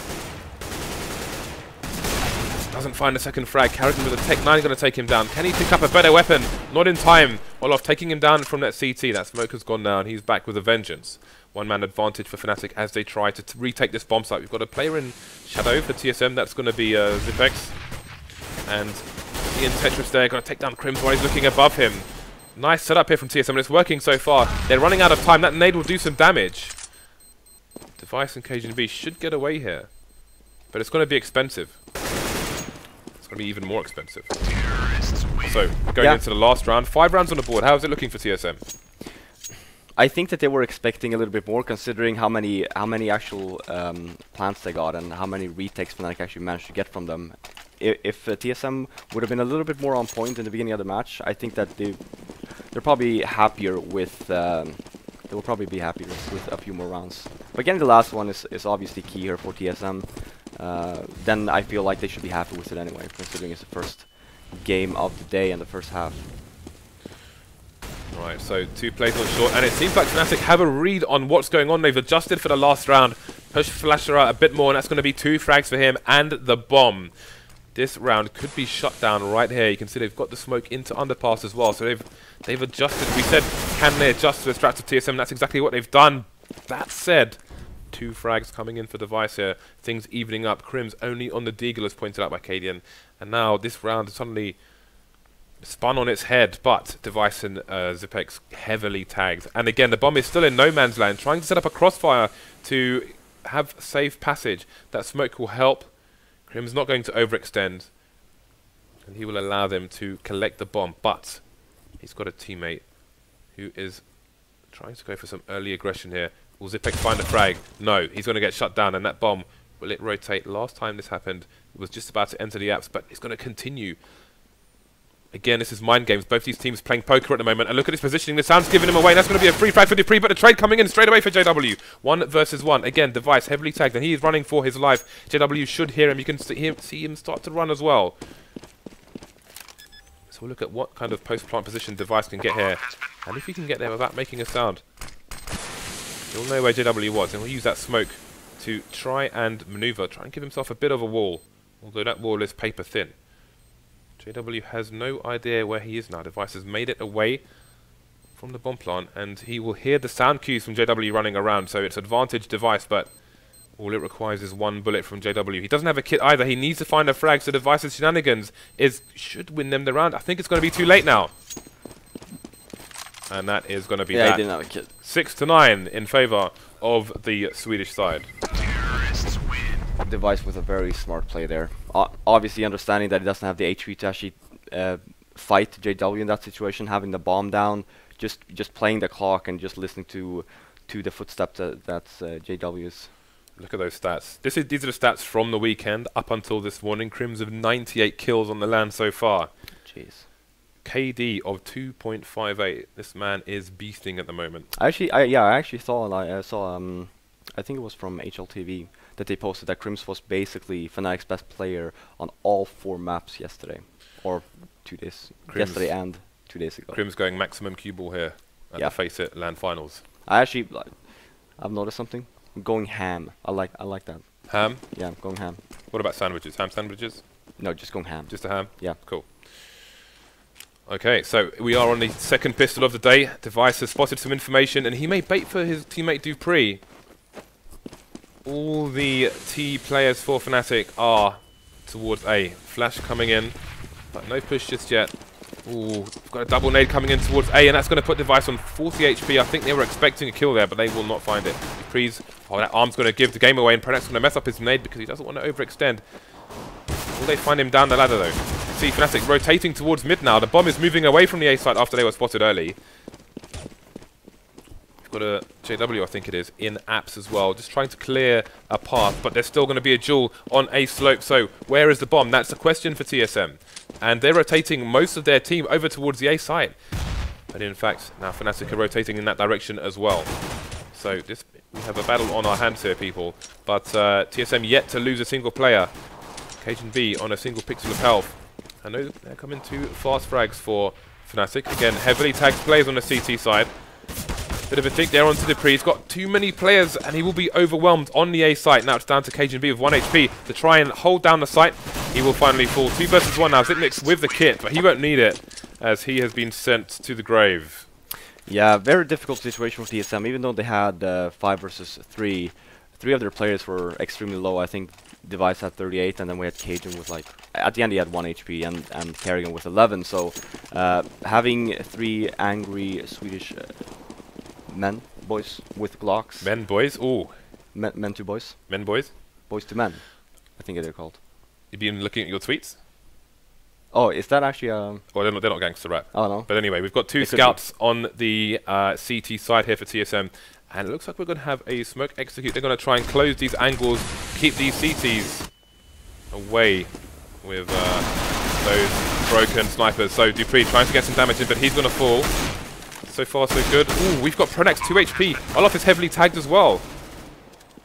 doesn't find a second frag. karrigan with a Tech 9 is going to take him down. Can he pick up a better weapon? Not in time. Olof taking him down from that CT. That smoke has gone down. He's back with a vengeance. One-man advantage for Fnatic as they try to retake this bomb site. We've got a player in Shadow for TSM. That's going to be Zipex. And Ian Tetris there. Going to take down KRIMZ while he's looking above him. Nice setup here from TSM, and it's working so far. They're running out of time. That nade will do some damage. Device and cajunb should get away here. But it's going to be expensive. It's going to be even more expensive. So, going into the last round. 5 rounds on the board. How is it looking for TSM? I think that they were expecting a little bit more, considering how many actual plants they got and how many retakes Fnatic actually managed to get from them. If TSM would have been a little bit more on point in the beginning of the match, I think that they're probably happier with. They will probably be happier with a few more rounds. But getting the last one is obviously key here for TSM. Then I feel like they should be happy with it anyway, considering it's the first game of the day and the first half. Right, so 2 plays on short, and it seems like Fnatic have a read on what's going on. They've adjusted for the last round, push flusha a bit more, and that's going to be 2 frags for him and the bomb. This round could be shut down right here. You can see they've got the smoke into underpass as well, so they've adjusted. We said, can they adjust to the strats of TSM? That's exactly what they've done. That said, 2 frags coming in for Device here. Things evening up. KRIMZ only on the deagle, as pointed out by Cadian. And now this round is suddenly spun on its head, but Device and Zipex heavily tagged. And again, the bomb is still in no man's land, trying to set up a crossfire to have safe passage. That smoke will help. KRIMZ not going to overextend, and he will allow them to collect the bomb, but he's got a teammate who is trying to go for some early aggression here. Will Zipex find a frag? No, he's going to get shut down, and that bomb, will it rotate? Last time this happened, it was just about to enter the apps, but it's going to continue. Again, this is mind games. Both these teams playing poker at the moment. And look at his positioning. The sound's giving him away. And that's going to be a free frag for dupreeh, but the trade coming in straight away for JW. 1 versus 1. Again, Device heavily tagged, and he is running for his life. JW should hear him. You can see him start to run as well. So we'll look at what kind of post-plant position Device can get here. And if he can get there without making a sound, he'll know where JW was. And we'll use that smoke to try and maneuver, try and give himself a bit of a wall. Although that wall is paper thin. JW has no idea where he is now. Device has made it away from the bomb plant, and he will hear the sound cues from JW running around, so it's advantage Device, but all it requires is 1 bullet from JW. He doesn't have a kit either. He needs to find a frag, so Device's shenanigans should win them the round. I think it's going to be too late now. And that is going to be that. He didn't have a kit. 6-9 in favour of the Swedish side. Device with a very smart play there. Obviously understanding that he doesn't have the HP to actually fight JW in that situation, having the bomb down, just playing the clock and just listening to the footsteps that's JW's. Look at those stats. These are the stats from the weekend up until this morning. KRIMZ have 98 kills on the land so far. Jeez. KD of 2.58. This man is beasting at the moment. I actually saw, I think it was from HLTV, that they posted that KRIMZ was basically Fnatic's best player on all 4 maps yesterday. Or 2 days. Yesterday and 2 days ago. KRIMZ going maximum cue ball here at the FACEIT LAN finals. I've noticed something. Going ham. I like that. Ham? Yeah, going ham. What about sandwiches? Ham sandwiches? No, just going ham. Just a ham? Yeah. Cool. Okay, so we are on the second pistol of the day. Device has spotted some information, and he may bait for his teammate dupreeh. All the T players for Fnatic are towards A. Flash coming in, but no push just yet. Ooh, we've got a double nade coming in towards A, and that's going to put Device on 40 HP. I think they were expecting a kill there, but they will not find it. dupreeh's, that arm's going to give the game away, and pronax's going to mess up his nade because he doesn't want to overextend. Will they find him down the ladder though? See Fnatic rotating towards mid now. The bomb is moving away from the A side after they were spotted early. We've got a JW, I think it is, in apps as well, just trying to clear a path, but there's still going to be a duel on A slope. So where is the bomb? That's the question for TSM. And they're rotating most of their team over towards the A side. But in fact, now Fnatic are rotating in that direction as well. So we have a battle on our hands here, people. But TSM yet to lose a single player. cajunb on a single pixel of health. I know they're coming 2 fast frags for Fnatic. Again, heavily tagged players on the CT side. Bit of a think there onto dupreeh. He's got too many players and he will be overwhelmed on the A site. Now it's down to cajunb with 1 HP to try and hold down the site. He will finally fall. 2 versus 1 now. Zipnik's with the kit, but he won't need it as he has been sent to the grave. Yeah, very difficult situation for TSM. Even though they had 5 versus 3, 3 of their players were extremely low. I think Device had 38, and then we had Cajun with at the end he had 1 HP, and karrigan with 11. So having 3 angry Swedish boys with Glocks. Men, boys? Ooh. Men to boys. Men, boys? Boys to men, I think they're called. You've been looking at your tweets? Oh, is that actually Well, they're not gangster rap. Oh, no. But anyway, we've got 2 scouts on the CT side here for TSM. And it looks like we're going to have a smoke execute. They're going to try and close these angles, keep these CTs away with those broken snipers. So dupreeh trying to get some damage in, but he's going to fall. So far, so good. Ooh, we've got pronax 2 HP. Olof is heavily tagged as well.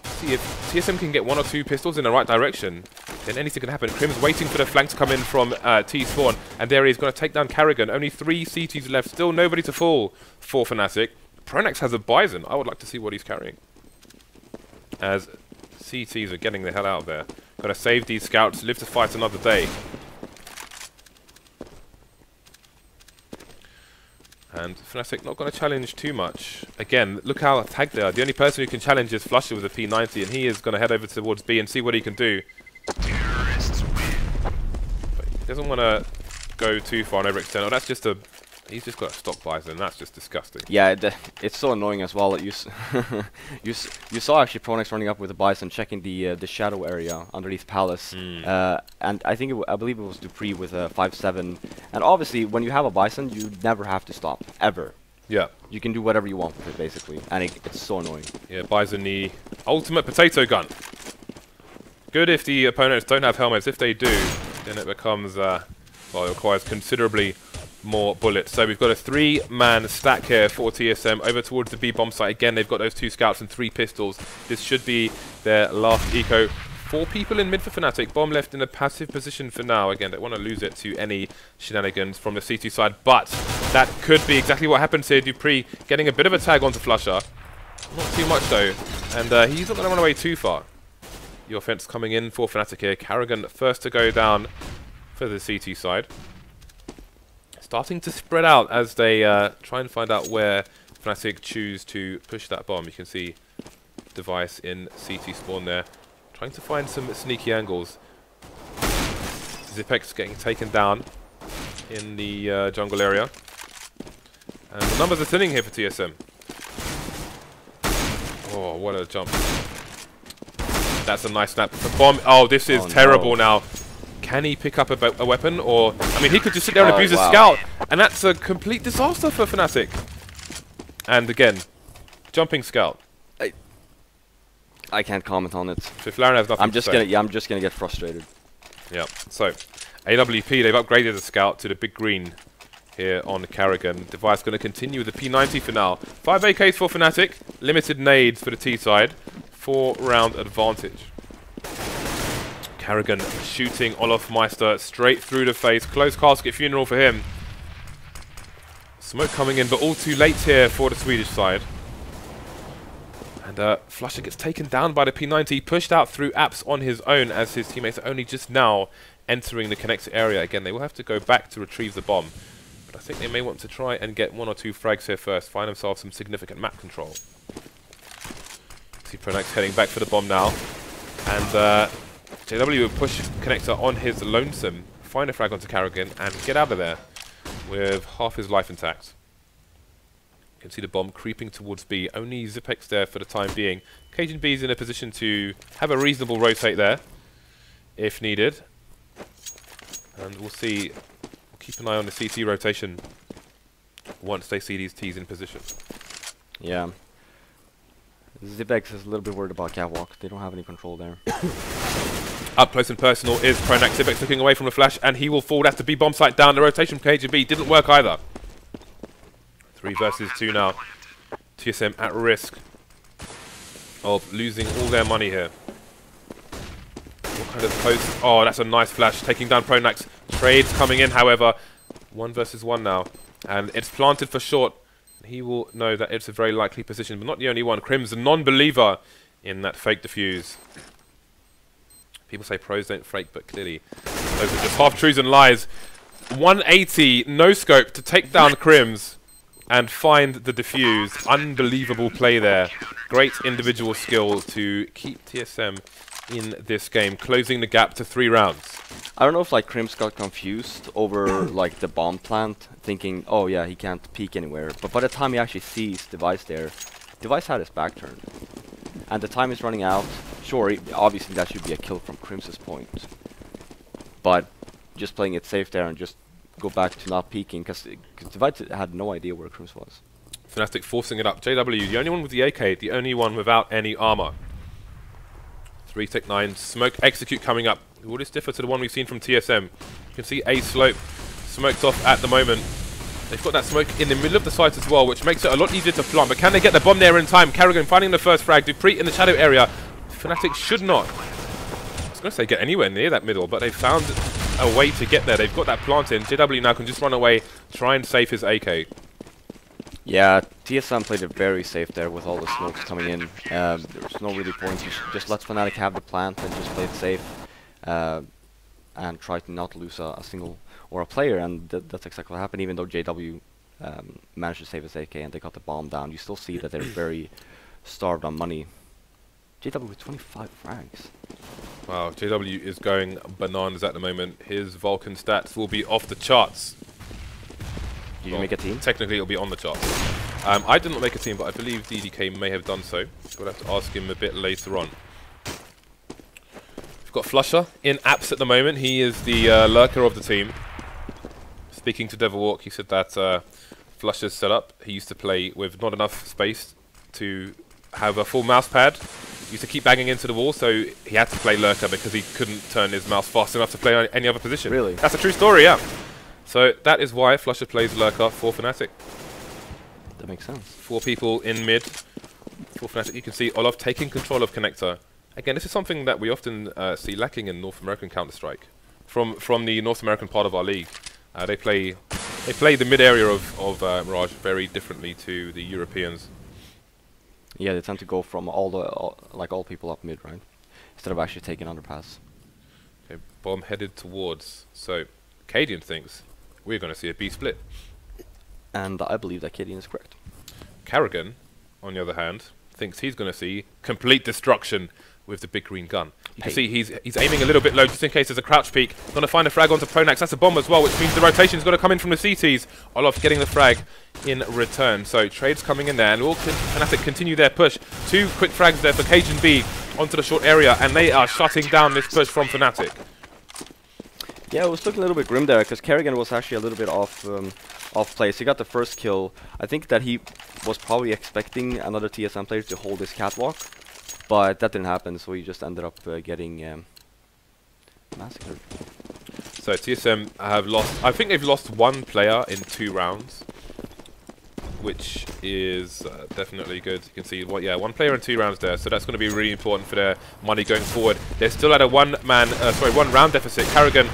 See, if TSM can get 1 or 2 pistols in the right direction, then anything can happen. KRIMZ waiting for the flank to come in from T-spawn. And there he is going to take down karrigan. Only 3 CTs left. Still nobody to fall for Fnatic. pronax has a Bison. I would like to see what he's carrying. As CTs are getting the hell out of there. Got to save these scouts, live to fight another day. And Fnatic not going to challenge too much. Again, look how tagged they are. The only person who can challenge is flusha with a P90, and he is going to head over towards B and see what he can do. But he doesn't want to go too far and overextend. Oh, that's just a... He's just got a stock Bison. That's just disgusting. Yeah, it's so annoying as well that you saw actually pronax running up with a Bison, checking the shadow area underneath Palace, and I believe it was dupreeh with a 5-7. And obviously, when you have a Bison, you never have to stop ever. Yeah. You can do whatever you want with it, basically, and it's so annoying. Yeah, Bison the ultimate potato gun. Good if the opponents don't have helmets. If they do, then it becomes well, it requires considerably more bullets. So we've got a 3-man stack here for TSM over towards the B bomb site. Again, they've got those 2 scouts and 3 pistols. This should be their last eco. 4 people in mid for Fnatic. Bomb left in a passive position for now. Again, don't want to lose it to any shenanigans from the CT side, but that could be exactly what happens here. dupreeh getting a bit of a tag onto flusha. Not too much though, and he's not going to run away too far. The offense coming in for Fnatic here. karrigan first to go down for the CT side. Starting to spread out as they try and find out where Fnatic choose to push that bomb. You can see Device in CT spawn there, trying to find some sneaky angles. Zipek's getting taken down in the jungle area. And the numbers are thinning here for TSM. Oh, what a jump. That's a nice snap. The bomb, oh, this is terrible now. Can he pick up a weapon, or... I mean, he could just sit there and abuse a scout, and that's a complete disaster for Fnatic. And again, jumping scout. I can't comment on it. So Flaren has nothing to say. I'm just gonna get frustrated. Yeah. So, AWP, they've upgraded the scout to the big green here on karrigan. Device going to continue with the P90 for now. 5 AKs for Fnatic, limited nades for the T side, 4-round advantage. karrigan shooting olofmeister straight through the face. Close casket funeral for him. Smoke coming in, but all too late here for the Swedish side. And flusha gets taken down by the P90, pushed out through apps on his own as his teammates are only just now entering the connector area. Again, they will have to go back to retrieve the bomb. But I think they may want to try and get 1 or 2 frags here first, find themselves some significant map control. See pronax heading back for the bomb now. And JW will push connector on his lonesome, find a frag onto karrigan, and get out of there with half his life intact. You can see the bomb creeping towards B. Only Zipex there for the time being. cajunb is in a position to have a reasonable rotate there, if needed. And we'll see. We'll keep an eye on the CT rotation once they see these Ts in position. Yeah. Zipex is a little bit worried about catwalk. They don't have any control there. Up close and personal is pronax. Zipex looking away from the flash, and he will fall. That's the B bomb site down. The rotation from cajunb didn't work either. 3 versus 2 now. TSM at risk of losing all their money here. What kind of post? Oh, that's a nice flash, taking down pronax. Trades coming in, however. 1 versus 1 now. And it's planted for short. He will know that it's a very likely position, but not the only one. KRIMZ, a non-believer in that fake defuse. People say pros don't fake, but clearly those are just half-truths and lies. 180, no scope to take down KRIMZ and find the defuse. Unbelievable play there. Great individual skill to keep TSM in this game, closing the gap to 3 rounds. I don't know if like KRIMZ got confused over like the bomb plant, thinking, oh yeah, he can't peek anywhere. But by the time he actually sees Device there, Device had his back turned. And the time is running out. Sure, obviously that should be a kill from KRIMZ's point. But just playing it safe there and just go back to not peeking, because Device had no idea where KRIMZ was. Fnatic forcing it up. JW, the only one with the AK, the only one without any armor. 3 Tech 9, smoke execute coming up. Will this differ to the one we've seen from TSM? You can see A slope smoked off at the moment. They've got that smoke in the middle of the site as well, which makes it a lot easier to plant. But can they get the bomb there in time? karrigan finding the first frag. dupreeh in the shadow area. Fnatic should not, I was going to say get anywhere near that middle, but they've found a way to get there. They've got that plant in. JW now can just run away, try and save his AK. Yeah, TSM played it very safe there with all the smokes coming in. There's no really point. You should just let Fnatic have the plant and just play it safe. And try to not lose a single or a player, and that's exactly what happened. Even though JW managed to save his AK and they got the bomb down, you still see that they're very starved on money. JW with 25 frags. Wow, JW is going bananas at the moment. His Vulcan stats will be off the charts. Did you make a team? Technically, it'll be on the charts. I did not make a team, but I believe DDK may have done so. We'll have to ask him a bit later on. We've got flusha in apps at the moment. He is the lurker of the team. Speaking to Devilwalk, he said that flusha's set up. He used to play with not enough space to have a full mouse pad. He used to keep banging into the wall, so he had to play lurker because he couldn't turn his mouse fast enough to play on any other position. Really? That's a true story, yeah. So that is why flusha plays lurker for Fnatic. That makes sense. 4 people in mid for Fnatic. You can see Olof taking control of connector. Again, this is something that we often see lacking in North American Counter-Strike. From the North American part of our league, they play the mid area of Mirage very differently to the Europeans. Yeah, they tend to go from all people up mid, right? Instead of actually taking underpass. Okay, bomb headed towards. So, Cadian thinks we're going to see a B split. And I believe that Cadian is correct. karrigan, on the other hand, thinks he's going to see complete destruction with the big green gun. You can see he's aiming a little bit low just in case there's a crouch peek. Going to find a frag onto pronax. That's a bomb as well, which means the rotation's got to come in from the CTs. Olof getting the frag in return. So trades coming in there, and will Fnatic continue their push. 2 quick frags there for cajunb onto the short area, and they are shutting down this push from Fnatic. Yeah, it was looking a little bit grim there, because karrigan was actually a little bit off place. He got the first kill. I think that he was probably expecting another TSM player to hold his catwalk, but that didn't happen, so he just ended up getting massacred. So TSM have lost, I think they've lost one player in 2 rounds, which is definitely good. You can see, one player in 2 rounds there, so that's going to be really important for their money going forward. They're still at a one round deficit. karrigan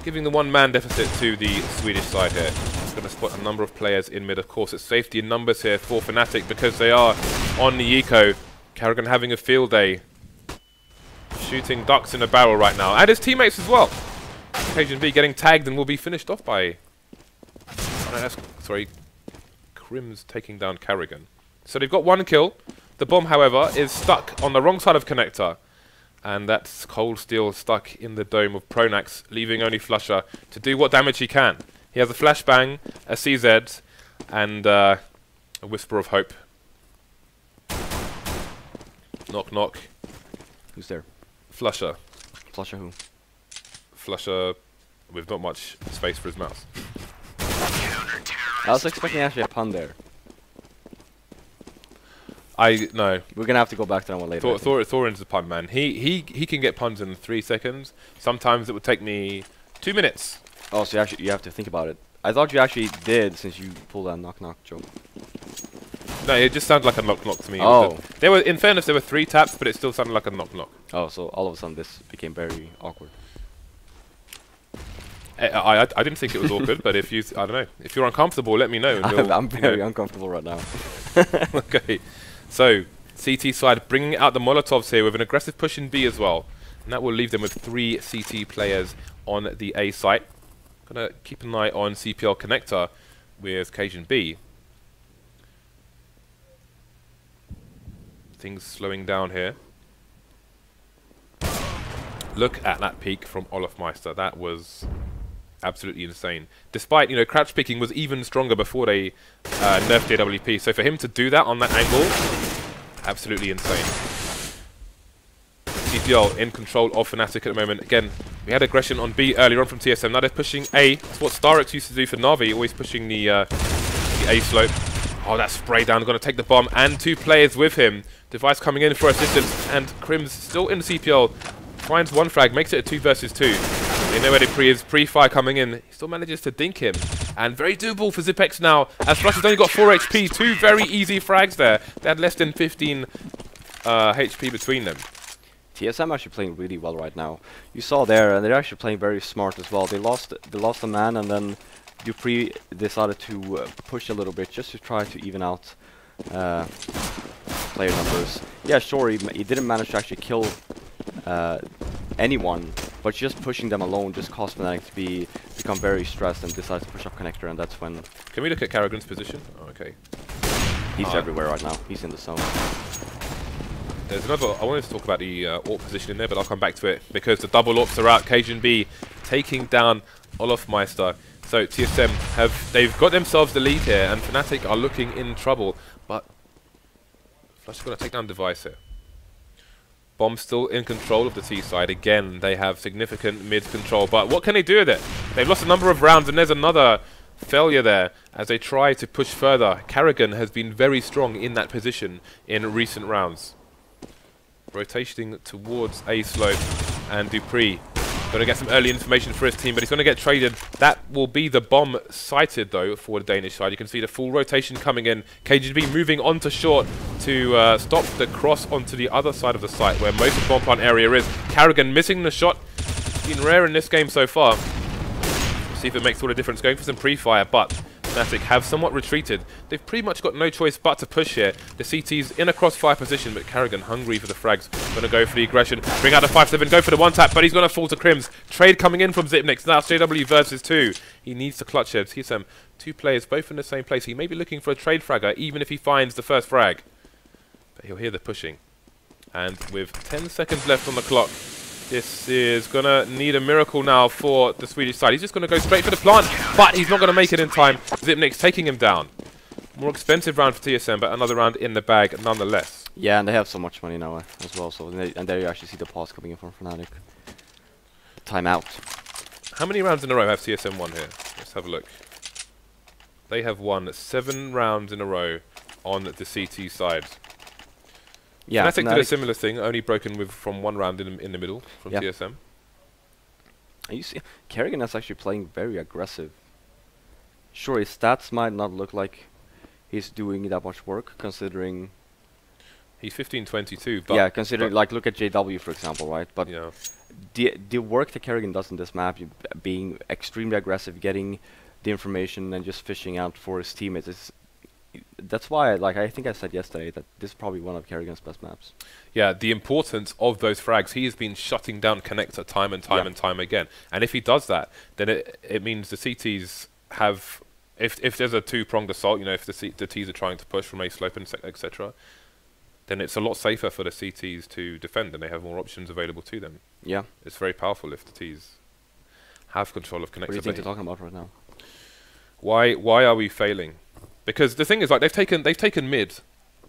giving the 1-man deficit to the Swedish side here. Going to spot a number of players in mid. Of course, it's safety in numbers here for Fnatic because they are on the eco. karrigan having a field day, shooting ducks in a barrel right now, and his teammates as well. cajunb getting tagged and will be finished off by KRIMZ taking down karrigan. So they've got 1 kill. The bomb, however, is stuck on the wrong side of connector, and that's Cold Steel stuck in the dome of pronax, leaving only flusha to do what damage he can. He has a flashbang, a CZ, and a whisper of hope. Knock knock. Who's there? flusha. Flusha who? flusha with not much space for his mouse. I was expecting actually a pun there. No. We're gonna have to go back to that one later. Thorin's a pun man. He can get puns in 3 seconds. Sometimes it would take me 2 minutes. Oh, so you have to think about it. I thought you actually did since you pulled that knock knock joke. No, it just sounded like a knock knock to me. Oh. There were, in fairness, there were 3 taps, but it still sounded like a knock knock. Oh, so all of a sudden this became very awkward. I didn't think it was awkward, but if you, I don't know, if you're uncomfortable, let me know. I'm very uncomfortable right now. Okay, so CT side bringing out the Molotovs here with an aggressive push in B as well, and that will leave them with 3 CT players on the A site. Gonna keep an eye on CPL connector with cajunb. Things slowing down here. Look at that peek from olofmeister. That was absolutely insane. Despite, crouch peeking was even stronger before they nerfed AWP. So for him to do that on that angle, absolutely insane. CPL in control of Fnatic at the moment. Again, we had aggression on B earlier on from TSM. Now they're pushing A. It's what Starix used to do for Na'Vi, always pushing the A slope. Oh, that spray down, going to take the bomb, and 2 players with him. Device coming in for assistance, and KRIMZ still in the CPL. Finds 1 frag, makes it a 2 versus 2. They know where the pre is. Pre-fire coming in. He still manages to dink him. And very doable for Zipex now, as flusha's only got 4 HP. 2 very easy frags there. They had less than 15 HP between them. TSM actually playing really well right now. You saw there, and they're actually playing very smart as well. They lost a man, and then dupreeh decided to push a little bit just to try to even out player numbers. Yeah, sure, he didn't manage to actually kill anyone, but just pushing them alone just caused Fnatic to become very stressed and decide to push up connector, and that's when... Can we look at karrigan's position? Oh, okay. He's everywhere right now. He's in the zone. There's another... I wanted to talk about the AWP position in there, but I'll come back to it because the double AWPs are out. cajunb taking down olofmeister. So TSM they've got themselves the lead here, and Fnatic are looking in trouble, but flusha's going to take down device here. Bomb still in control of the T side. Again, they have significant mid control, but what can they do with it? They've lost a number of rounds, and there's another failure there as they try to push further. karrigan has been very strong in that position in recent rounds. Rotating towards A slope, and dupreeh going to get some early information for his team, but he's going to get traded. That will be the bomb sighted, though, for the Danish side. You can see the full rotation coming in. cajunb moving on to short to stop the cross onto the other side of the site, where most of the bomb plant area is. karrigan missing the shot. It's been rare in this game so far. See if it makes all the difference. Going for some pre-fire, but Fnatic have somewhat retreated. They've pretty much got no choice but to push here. The CT's in a crossfire position, but karrigan hungry for the frags. Going to go for the aggression. Bring out the 5-7, go for the 1-tap, but he's going to fall to KRIMZ. Trade coming in from Zipnix. Now it's JW versus 2. He needs to clutch here. TSM, 2 players, both in the same place. He may be looking for a trade fragger, even if he finds the first frag. But he'll hear the pushing. And with 10 seconds left on the clock, this is going to need a miracle now for the Swedish side. He's just going to go straight for the plant, but he's not going to make it in time. Zipnix taking him down. More expensive round for TSM, but another round in the bag nonetheless. Yeah, and they have so much money now as well. So and there you actually see the pause coming in from Fnatic. Timeout. How many rounds in a row have TSM won here? Let's have a look. They have won 7 rounds in a row on the CT side. Yeah, Fnatic did a similar thing, only broken with from 1 round in the middle from TSM. And you see, karrigan is actually playing very aggressive. Sure, his stats might not look like he's doing that much work, considering... He's 15-22, but... Yeah, considering, like, look at JW, for example, right? But Yeah. the work that karrigan does in this map, being extremely aggressive, getting the information and just fishing out for his teammates, that's why, like, I think I said yesterday that this is probably one of karrigan's best maps. Yeah, the importance of those frags. He has been shutting down connector time and time and time again. And if he does that, then it means the CTs have... If there's a two-pronged assault, you know, if the Ts are trying to push from A slope and etc., then it's a lot safer for the CTs to defend, and they have more options available to them. Yeah. It's very powerful if the Ts have control of connector. What do you think they're talking about right now? Why are we failing? Because the thing is, like, they've taken mid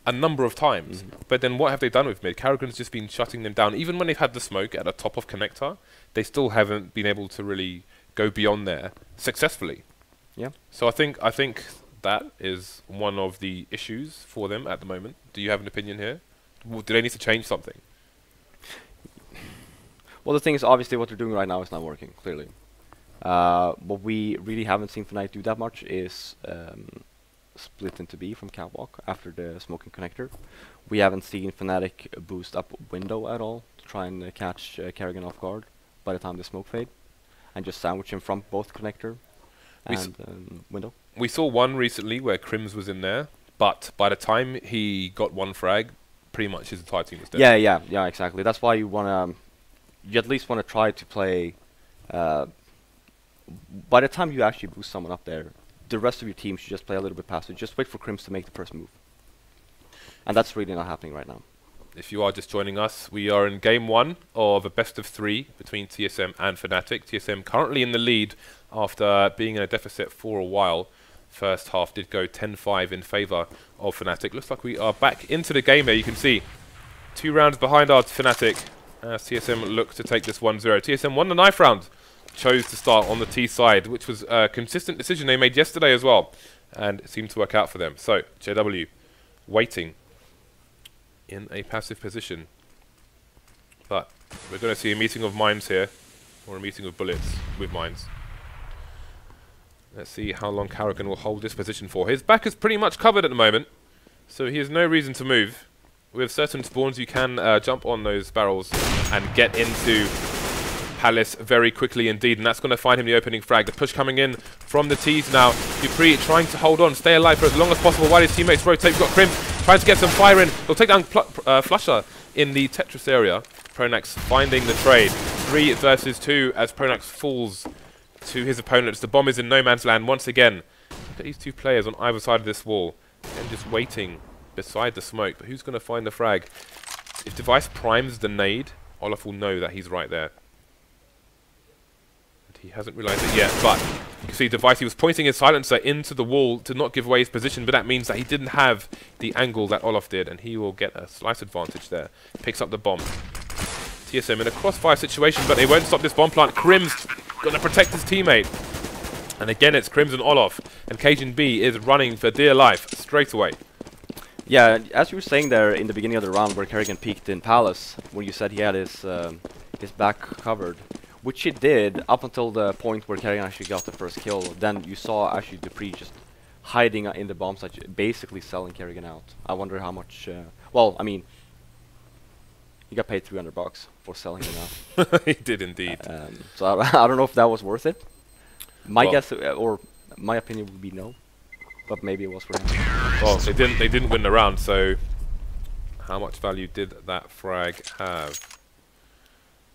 a number of times, but then what have they done with mid? karrigan's just been shutting them down. Even when they've had the smoke at the top of connector, they still haven't been able to really go beyond there successfully. Yeah. So I think that is one of the issues for them at the moment. Do you have an opinion here? Do they need to change something? Well, the thing is, obviously, what they're doing right now is not working, clearly. What we really haven't seen Fnatic do that much is split into B from catwalk after the smoking connector. We haven't seen Fnatic boost up window at all to try and catch karrigan off guard by the time the smoke fade, and just sandwich him from both connector and window. We saw one recently where KRIMZ was in there, but by the time he got one frag, pretty much his entire team was dead. Yeah, exactly. That's why you wanna, you at least wanna try to play. By the time you actually boost someone up there, the rest of your team should just play a little bit past it. Just wait for KRIMZ to make the first move, and that's really not happening right now. If you are just joining us, we are in game 1 of a best of 3 between TSM and Fnatic. TSM currently in the lead after being in a deficit for a while. First half did go 10-5 in favour of Fnatic. Looks like we are back into the game here. You can see 2 rounds behind our Fnatic as TSM look to take this 1-0. TSM won the 9th round. Chose to start on the T side, which was a consistent decision they made yesterday as well. And it seemed to work out for them. So, JW waiting in a passive position. But we're going to see a meeting of minds here. Or a meeting of bullets with minds. Let's see how long karrigan will hold this position for. His back is pretty much covered at the moment, so he has no reason to move. With certain spawns, you can jump on those barrels and get into Palace very quickly indeed, and that's going to find him the opening frag. The push coming in from the T's now. dupreeh trying to hold on, stay alive for as long as possible while his teammates rotate. We've got KRIMZ trying to get some fire in. They'll take down flusha in the Tetris area. pronax finding the trade. 3 versus 2 as pronax falls to his opponents. The bomb is in no man's land once again. Look at these 2 players on either side of this wall and just waiting beside the smoke. But who's going to find the frag? If Device primes the nade, Olof will know that he's right there. And he hasn't realized it yet, but you can see Device, he was pointing his silencer into the wall to not give away his position, but that means that he didn't have the angle that Olof did, and he will get a slight advantage there. Picks up the bomb. TSM in a crossfire situation, but they won't stop this bomb plant. KRIMZ going to protect his teammate. And again, it's KRIMZ and Olof. And cajunb is running for dear life straight away. Yeah, as you were saying there in the beginning of the round where karrigan peeked in Palace, where you said he had his back covered, which he did up until the point where karrigan actually got the first kill. Then you saw actually dupreeh just hiding in the bomb site, basically selling karrigan out. I wonder how much... well, I mean... He got paid $300 for selling it out. He did indeed. So I don't know if that was worth it. My guess, or my opinion, would be no. But maybe it was for him. Well, they didn't win the round, so how much value did that frag have?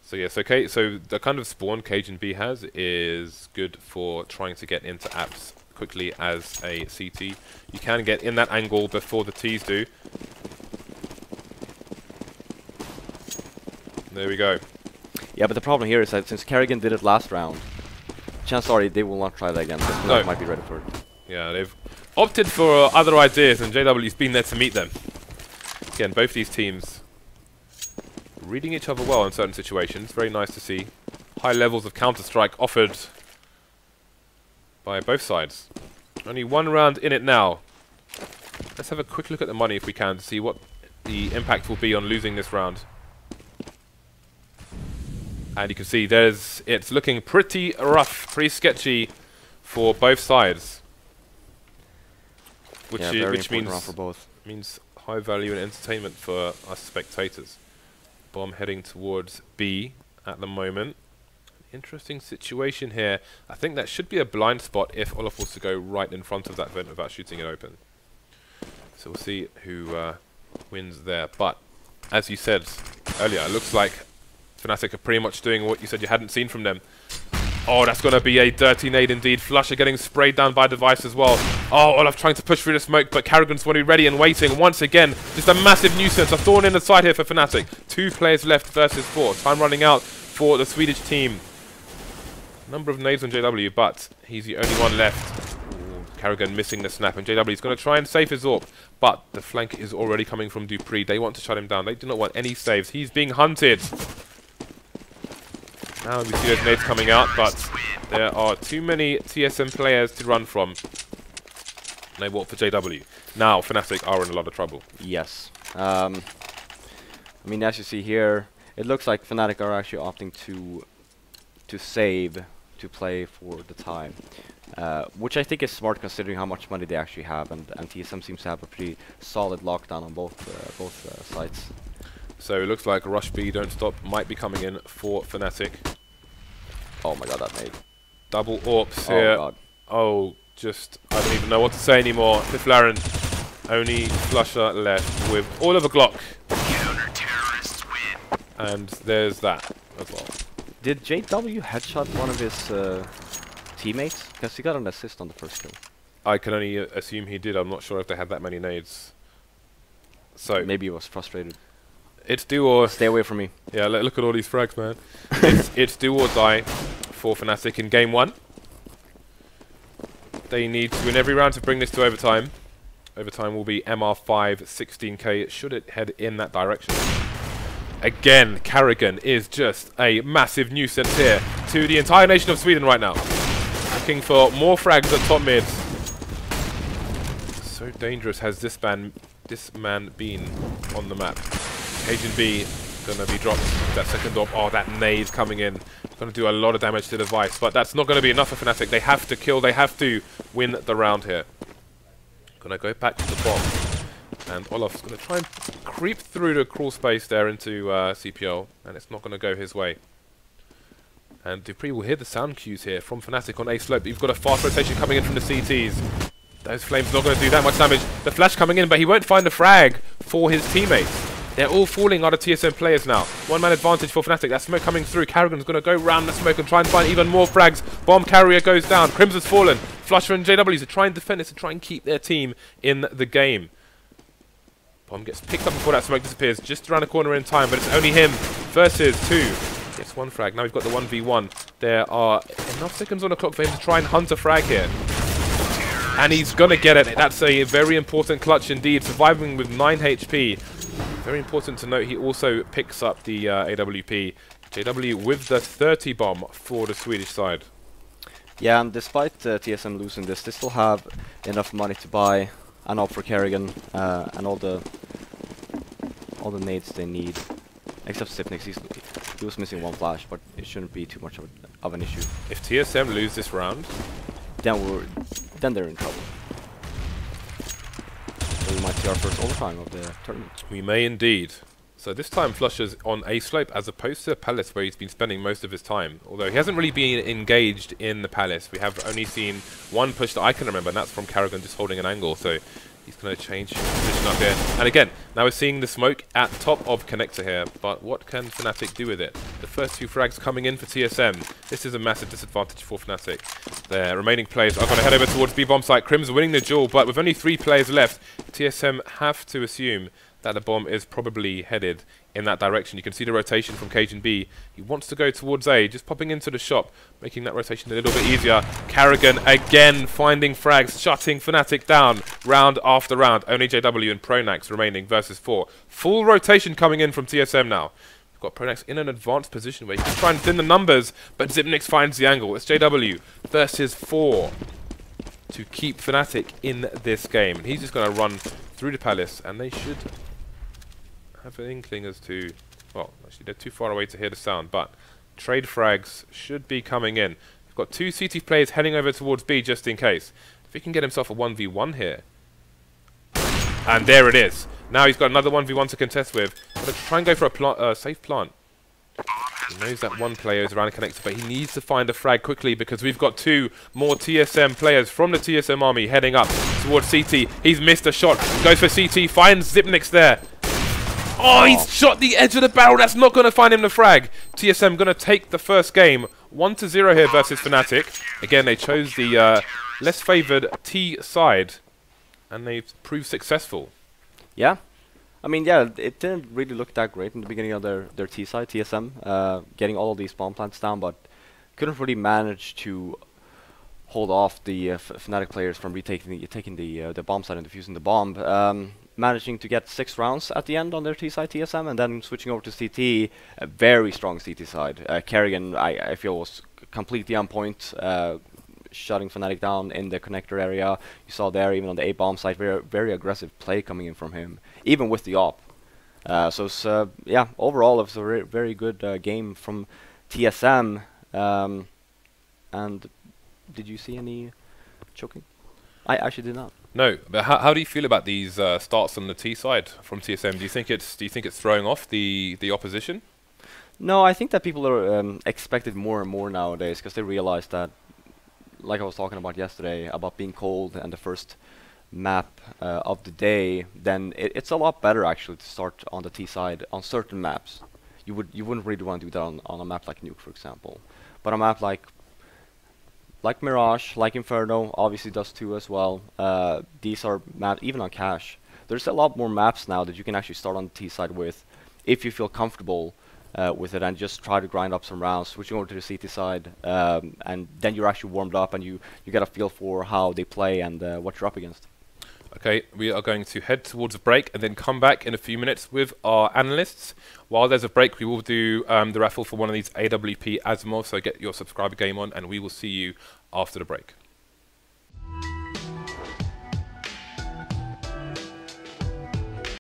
So yes, okay. So the kind of spawn cajunb has is good for trying to get into apps quickly as a CT. You can get in that angle before the T's do. There we go. Yeah, but the problem here is that since karrigan did it last round, chances are they will not try that again. They might be ready for it. Yeah, they've opted for other ideas, and JW's been there to meet them. Again, both these teams reading each other well in certain situations. Very nice to see. High levels of Counter-Strike offered by both sides. Only 1 round in it now. Let's have a quick look at the money if we can to see what the impact will be on losing this round. And you can see it's looking pretty rough, pretty sketchy for both sides. Which, yeah, which round for both. means high value and entertainment for us spectators. Bomb heading towards B at the moment. Interesting situation here. I think that should be a blind spot if Olof was to go right in front of that vent without shooting it open. So we'll see who wins there. But as you said earlier, it looks like Fnatic are pretty much doing what you said you hadn't seen from them. Oh, that's going to be a dirty nade indeed. flusha getting sprayed down by Device as well. Oh, Olof trying to push through the smoke, but karrigan's already ready and waiting. Once again, just a massive nuisance. A thorn in the side here for Fnatic. 2 players left versus 4. Time running out for the Swedish team. Number of nades on JW, but he's the only one left. karrigan missing the snap, and JW is going to try and save his AWP, but the flank is already coming from dupreeh. They want to shut him down. They do not want any saves. He's being hunted. Now we see those nades coming out, but there are too many TSM players to run from. They walk for JW. Now Fnatic are in a lot of trouble. Yes. I mean, as you see here, it looks like Fnatic are actually opting to save to play for the time, which I think is smart considering how much money they actually have, and TSM seems to have a pretty solid lockdown on both sides. So it looks like Rush B Don't Stop might be coming in for Fnatic. Oh my god, that made double AWPs oh here. God. Oh, just I don't even know what to say anymore. Tiflaren, only flusha left with all of a Glock. And there's that as well. Did JW headshot one of his teammates? Because he got an assist on the first kill. I can only assume he did. I'm not sure if they had that many nades. So maybe he was frustrated. It's do or... Stay away from me. Yeah, look at all these frags, man. it's do or die for Fnatic in game 1. They need to win every round to bring this to overtime. Overtime will be MR5 16k. Should it head in that direction? Again, karrigan is just a massive nuisance here to the entire nation of Sweden right now. Looking for more frags at top mid. So dangerous has this man been on the map. cajunb gonna be dropped. That second AWP. Oh, that nade coming in. Gonna do a lot of damage to the Device, but that's not gonna be enough for Fnatic. They have to kill, they have to win the round here. Gonna go back to the bomb. And Olof's gonna try and creep through the crawl space there into CPL, and it's not gonna go his way. And dupreeh will hear the sound cues here from Fnatic on A slope. You've got a fast rotation coming in from the CTs. Those flames not gonna do that much damage. The flash coming in, but he won't find the frag for his teammates. They're all falling out of TSM players now. One man advantage for Fnatic. That smoke coming through. karrigan's going to go round the smoke and try and find even more frags. Bomb carrier goes down. KRIMZ has fallen. flusha and JW to try and defend this, to try and keep their team in the game. Bomb gets picked up before that smoke disappears. Just around the corner in time, but it's only him versus 2. Gets 1 frag. Now we've got the 1v1. There are enough seconds on the clock for him to try and hunt a frag here. And he's going to get it. That's a very important clutch indeed. Surviving with 9 HP. Very important to note, he also picks up the AWP. JW with the 30 bomb for the Swedish side. Yeah, and despite TSM losing this, they still have enough money to buy an AWP for karrigan and all the nades they need. Except Stipnix, he was missing 1 flash, but it shouldn't be too much of an issue. If TSM lose this round, then they're in trouble. We might see our first overtime of the tournament. We may indeed. So this time flusha's on A slope as opposed to Palace, where he's been spending most of his time. Although he hasn't really been engaged in the Palace. We have only seen 1 push that I can remember, and that's from karrigan just holding an angle. So he's going to change position up here. And again, now we're seeing the smoke at top of connector here. But what can Fnatic do with it? The first 2 frags coming in for TSM. This is a massive disadvantage for Fnatic. The remaining players are going to head over towards B bomb site. KRIMZ winning the duel, but with only 3 players left, TSM have to assume that the bomb is probably headed in that direction. You can see the rotation from cajunb. He wants to go towards A, just popping into the shop, making that rotation a little bit easier. karrigan again finding frags, shutting Fnatic down round after round. Only JW and pronax remaining versus 4. Full rotation coming in from TSM now. We've got pronax in an advanced position where he can try and thin the numbers, but Xyp9x finds the angle. It's JW versus 4 to keep Fnatic in this game. And he's just going to run through the Palace, and they should have an inkling as to... Well, actually, they're too far away to hear the sound, but trade frags should be coming in. We've got 2 CT players heading over towards B just in case. If he can get himself a 1v1 here. And there it is. Now he's got another 1v1 to contest with. Gonna try and go for a safe plant. He knows that one player is around connected, but he needs to find a frag quickly because we've got 2 more TSM players from the TSM army heading up towards CT. He's missed a shot. Goes for CT. Finds Zipnix there. Oh, he's shot the edge of the barrel. That's not going to find him the frag. TSM going to take the first game. 1-0 here versus Fnatic. Again, they chose the less favoured T side, and they've proved successful. Yeah. I mean, yeah, it didn't really look that great in the beginning of their T side, TSM, getting all of these bomb plants down, but couldn't really manage to hold off the Fnatic players from taking the bomb side and defusing the bomb. Managing to get 6 rounds at the end on their T side, TSM, and then switching over to CT, a very strong CT side. Karrigan, I feel, was completely on point, shutting Fnatic down in the connector area. You saw there, even on the A bomb side, very aggressive play coming in from him, even with the op. So it's, yeah, overall it was a very good game from TSM. And did you see any choking? I actually did not. No, but how do you feel about these starts on the T side from TSM? Do you think it's throwing off the opposition? No, I think that people are expected more and more nowadays because they realize that, like I was talking about yesterday, about being cold and the first map of the day, then it's a lot better actually to start on the T side on certain maps. You wouldn't really want to do that on a map like Nuke, for example, but a map like Mirage, like Inferno, obviously does too as well. These are maps, even on Cache. There's a lot more maps now that you can actually start on the T side with, if you feel comfortable with it, and just try to grind up some rounds, switching over to the CT side, and then you're actually warmed up and you get a feel for how they play and what you're up against. Okay, we are going to head towards a break and then come back in a few minutes with our analysts. While there's a break, we will do the raffle for one of these AWP Asmos, so get your subscriber game on, and we will see you after the break.